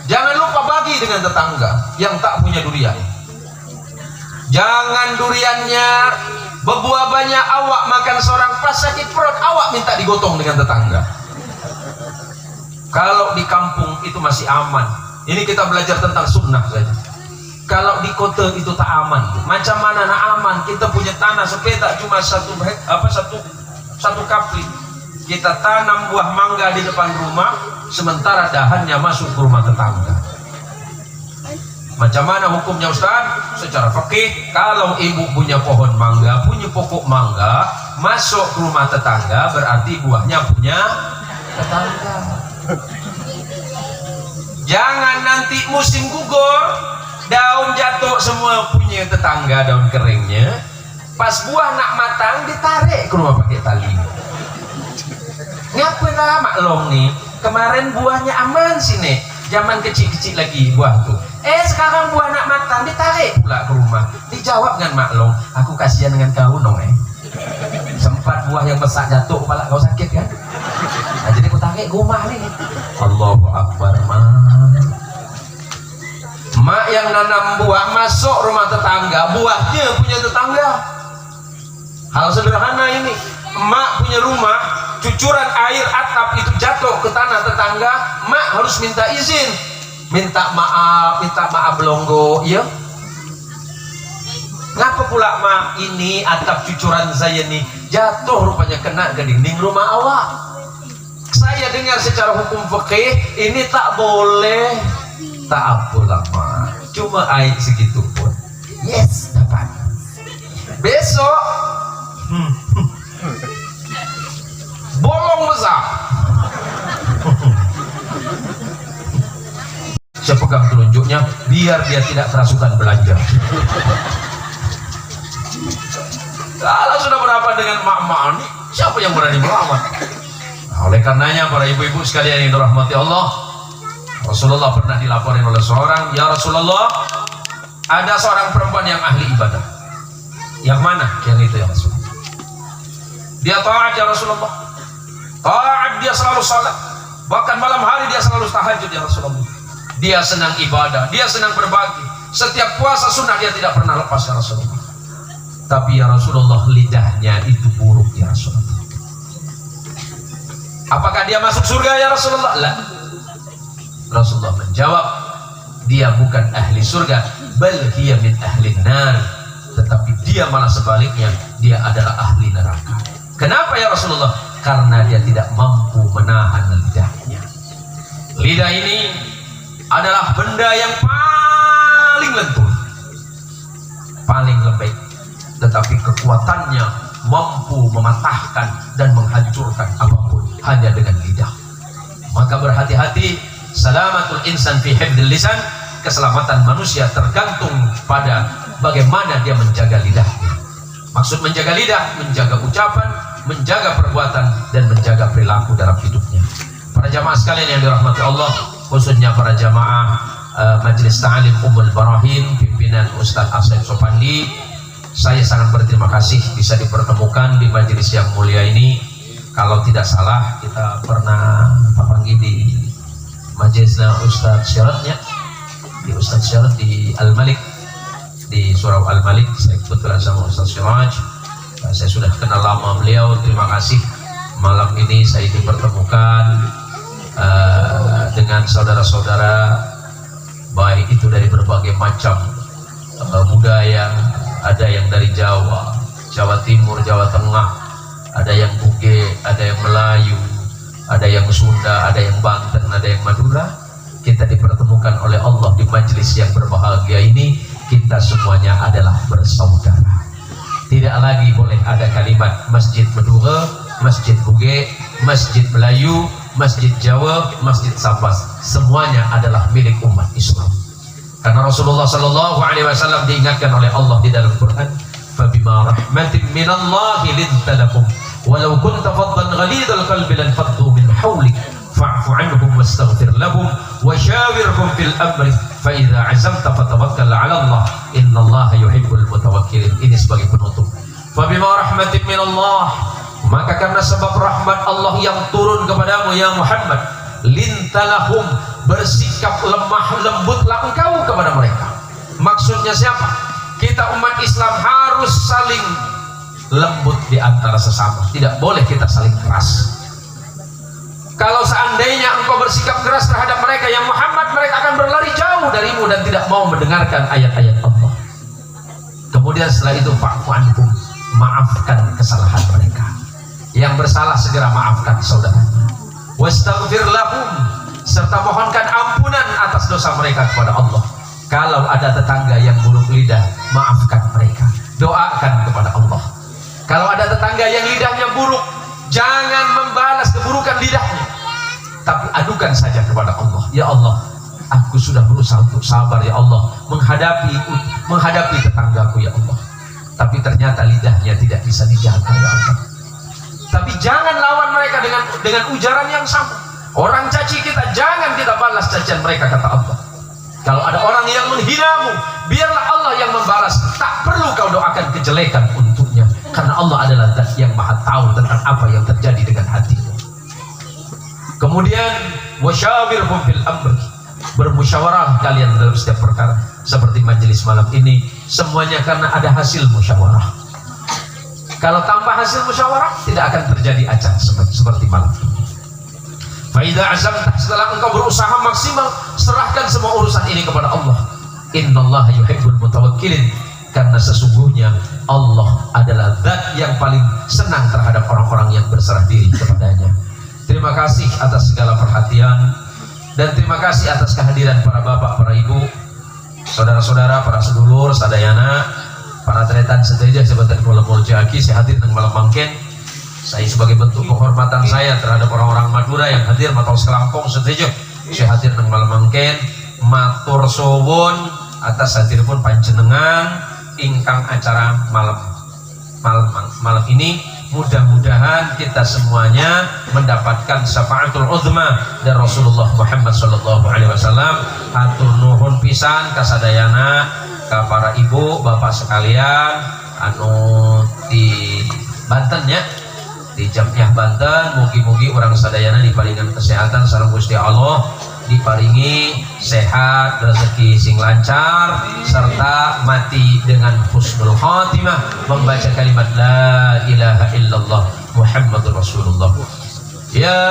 Jangan lupa bagi dengan tetangga yang tak punya durian. Jangan duriannya berbuah banyak, awak makan seorang, pas sakit perut awak minta digotong dengan tetangga. Kalau di kampung itu masih aman. Ini kita belajar tentang sunnah saja. Kalau di kota itu tak aman. Macam mana nak aman? Kita punya tanah sepetak cuma satu kapling. Kita tanam buah mangga di depan rumah, sementara dahannya masuk ke rumah tetangga. Macam mana hukumnya Ustaz? Secara fikih, kalau ibu punya pohon mangga, punya pokok mangga, masuk ke rumah tetangga, berarti buahnya punya tetangga. Jangan nanti musim gugur, daun jatuh semua punya tetangga, daun keringnya. Pas buah nak matang, ditarik ke rumah pakai tali. Ngapa lah maklong nih? Kemarin buahnya aman sini, zaman kecil-kecil lagi buah tuh. Sekarang buah nak matang, ditarik pula ke rumah. Dijawab dengan maklong, aku kasihan dengan kau dong Sempat buah yang besar jatuh kepala kau sakit kan? Nah, jadi aku tarik ke rumah nih. Allahu Akbar. Mak yang nanam buah masuk rumah tetangga, buahnya punya tetangga. Hal sederhana ini. Mak punya rumah, cucuran air atap itu jatuh ke tanah tetangga, mak harus minta izin, minta maaf longgo, ya. Ngapa pula mak, ini atap cucuran saya nih jatuh rupanya kena ke dinding rumah awak. Saya dengar secara hukum fikih ini tak boleh. Tak apalah mak, cuma air segitu pun. Yes, dapat. Besok bolong besar. Saya pegang telunjuknya biar dia tidak kerasukan belanja. Kalau sudah berapa dengan mak-mak ini, siapa yang berani melawan? Nah, oleh karenanya para ibu-ibu sekalian yang dirahmati Allah, Rasulullah pernah dilaporin oleh seorang, ya Rasulullah, ada seorang perempuan yang ahli ibadah. Yang mana? Yang itu ya Rasulullah. Dia taat ya Rasulullah. Taat, dia selalu salat, bahkan malam hari dia selalu tahajud ya Rasulullah. Dia senang ibadah, dia senang berbagi. Setiap puasa sunnah dia tidak pernah lepas ya Rasulullah. Tapi ya Rasulullah, lidahnya itu buruk ya Rasulullah. Apakah dia masuk surga ya Rasulullah? La. Rasulullah menjawab, dia bukan ahli surga, bal hiya min ahli nar. Tetapi dia malah sebaliknya, dia adalah ahli neraka. Kenapa ya Rasulullah? Karena dia tidak mampu menahan lidahnya. Lidah ini adalah benda yang paling lentur, paling lembek, tetapi kekuatannya mampu mematahkan dan menghancurkan apapun hanya dengan lidah. Maka berhati-hati, salamatul insan fi hifdzil lisan, keselamatan manusia tergantung pada bagaimana dia menjaga lidahnya. Maksud menjaga lidah, menjaga ucapan, menjaga perbuatan, dan menjaga perilaku dalam hidupnya. Para jamaah sekalian yang dirahmati Allah, khususnya para jamaah Majelis Ta'lim Ummul Barahin pimpinan Ustaz Asep Sopandi, saya sangat berterima kasih bisa dipertemukan di majelis yang mulia ini. Kalau tidak salah kita pernah panggil di majelisnya Ustaz Syaratnya, di Ustaz Syarat di Al-Malik, di Surau Al-Malik. Saya kebetulan sama Ustaz Siraj, saya sudah kenal lama beliau. Terima kasih malam ini saya dipertemukan dengan saudara-saudara, baik itu dari berbagai macam budaya. Ada yang dari Jawa, Jawa Timur, Jawa Tengah, ada yang Bugis, ada yang Melayu, ada yang Sunda, ada yang Banten, ada yang Madura. Kita dipertemukan oleh Allah di majelis yang berbahagia ini. Kita semuanya adalah bersaudara. Tidak lagi boleh ada kalimat Masjid Madura, Masjid Bugis, Masjid Melayu, Masjid Jawa, Masjid Sabas. Semuanya adalah milik umat Islam. Karena Rasulullah Sallallahu Alaihi Wasallam diingatkan oleh Allah di dalam Quran, "Fabima rahmatin minallahi linta lahum, walau kunta faddan ghalidhal qalbi lanfaddu min hawlik, fa'fu anhum wastaghfir lahum, washawirhum fil amri, fa idza 'azamta fatawakkal 'ala Allah, innallaha yuhibbul mutawakkilin." Ini sebagai penutup. Fabima rahmatin minallah, maka karena sebab rahmat Allah yang turun kepadamu ya Muhammad, lintalahum, bersikap lemah lembutlah engkau kepada mereka. Maksudnya siapa? Kita umat Islam harus saling lembut di antara sesama. Tidak boleh kita saling keras. Kalau seandainya engkau bersikap keras terhadap mereka yang Muhammad, mereka akan berlari jauh darimu dan tidak mau mendengarkan ayat-ayat Allah. Kemudian setelah itu fa'fu anhum, maafkan kesalahan mereka. Yang bersalah segera maafkan saudaranya. Wastaghfir lahum, serta mohonkan ampunan atas dosa mereka kepada Allah. Kalau ada tetangga yang buruk lidah, maafkan mereka, doakan kepada Allah. Kalau ada tetangga yang lidahnya buruk, jangan membalas keburukan lidahnya, tapi adukan saja kepada Allah. Ya Allah, aku sudah berusaha untuk sabar ya Allah menghadapi tetanggaku ya Allah, tapi ternyata lidahnya tidak bisa dijaga ya Allah. Tapi jangan lawan mereka dengan ujaran yang sama. Orang caci kita, jangan kita balas cacian mereka, kata Allah. Kalau ada orang yang menghinamu, biarlah Allah yang membalas. Tak perlu kau doakan kejelekan untuknya, karena Allah adalah Zat yang maha tahu tentang apa yang terjadi dengan hatimu. Kemudian wasyawirhum fil amri, bermusyawarah kalian dalam setiap perkara. Seperti majelis malam ini, semuanya karena ada hasil musyawarah. Kalau tanpa hasil musyawarah, tidak akan terjadi acara seperti malam ini. Faida azamta, setelah engkau berusaha maksimal, serahkan semua urusan ini kepada Allah. Innallaha yuhibbul mutawakkilin, karena sesungguhnya Allah adalah Zat yang paling senang terhadap orang-orang yang berserah diri kepadanya. Terima kasih atas segala perhatian, dan terima kasih atas kehadiran para bapak, para ibu, saudara-saudara, para sedulur, sadayana, para tretan seteja sebatan kula muljaki. Saya hadir dengan malam mangken. Saya sebagai bentuk penghormatan saya terhadap orang-orang Madura yang hadir matau selampung seteja. Saya hadir dengan malam mangken, matur suwun atas hadiripun panjenengan ingkang acara malam ini. Mudah-mudahan kita semuanya mendapatkan syafaatul uzma dari Rasulullah Muhammad sallallahu alaihi wasallam. Hatur nuhun pisan kasadayana ka para ibu bapak sekalian anu di Banten ya, di Jamiah Banten. Mugi-mugi orang sadayana diparingan kesehatan sareng Gusti Allah, diparingi sehat, rezeki sing lancar, serta mati dengan husnul khatimah, membaca kalimat la ilaha illallah Muhammadur Rasulullah. Ya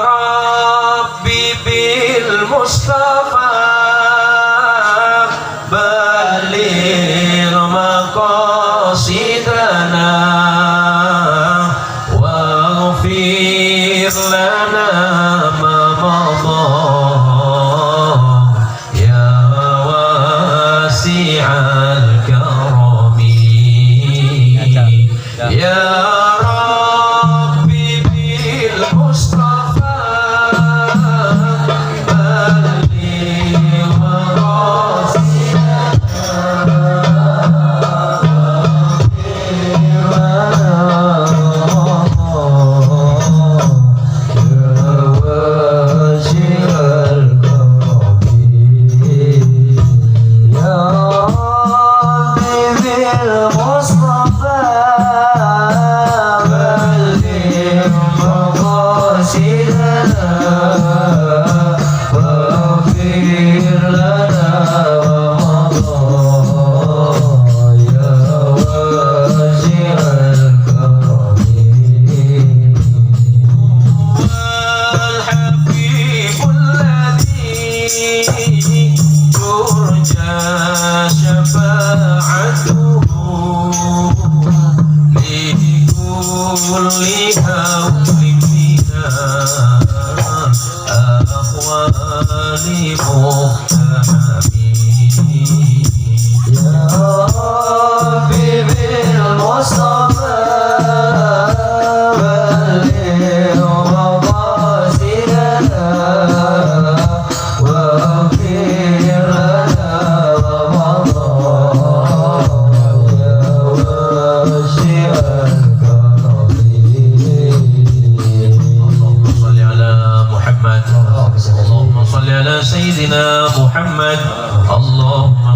Rabbi bil Mustafa baligh maqasidana waghfir lana ma madha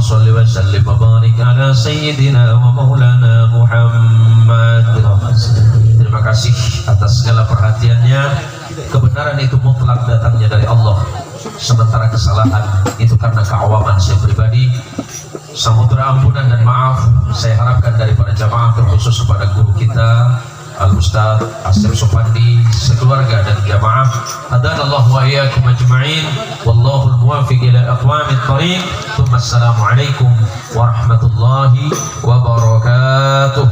sholli wa sallim wa barik ala sayyidina wa maulana Muhammad. Terima kasih atas segala perhatiannya. Kebenaran itu mutlak datangnya dari Allah, sementara kesalahan itu karena keawaman saya pribadi. Samudra ampunan dan maaf saya harapkan dari para jamaah, terkhusus kepada guru kita Al-Ustaz Asif Supandi, sekeluarga dan jamaah. Hadanallahu wa iyyakum ajma'in. Wallahul muwaffiq ila aqwamit thariq. Assalamualaikum warahmatullahi wabarakatuh.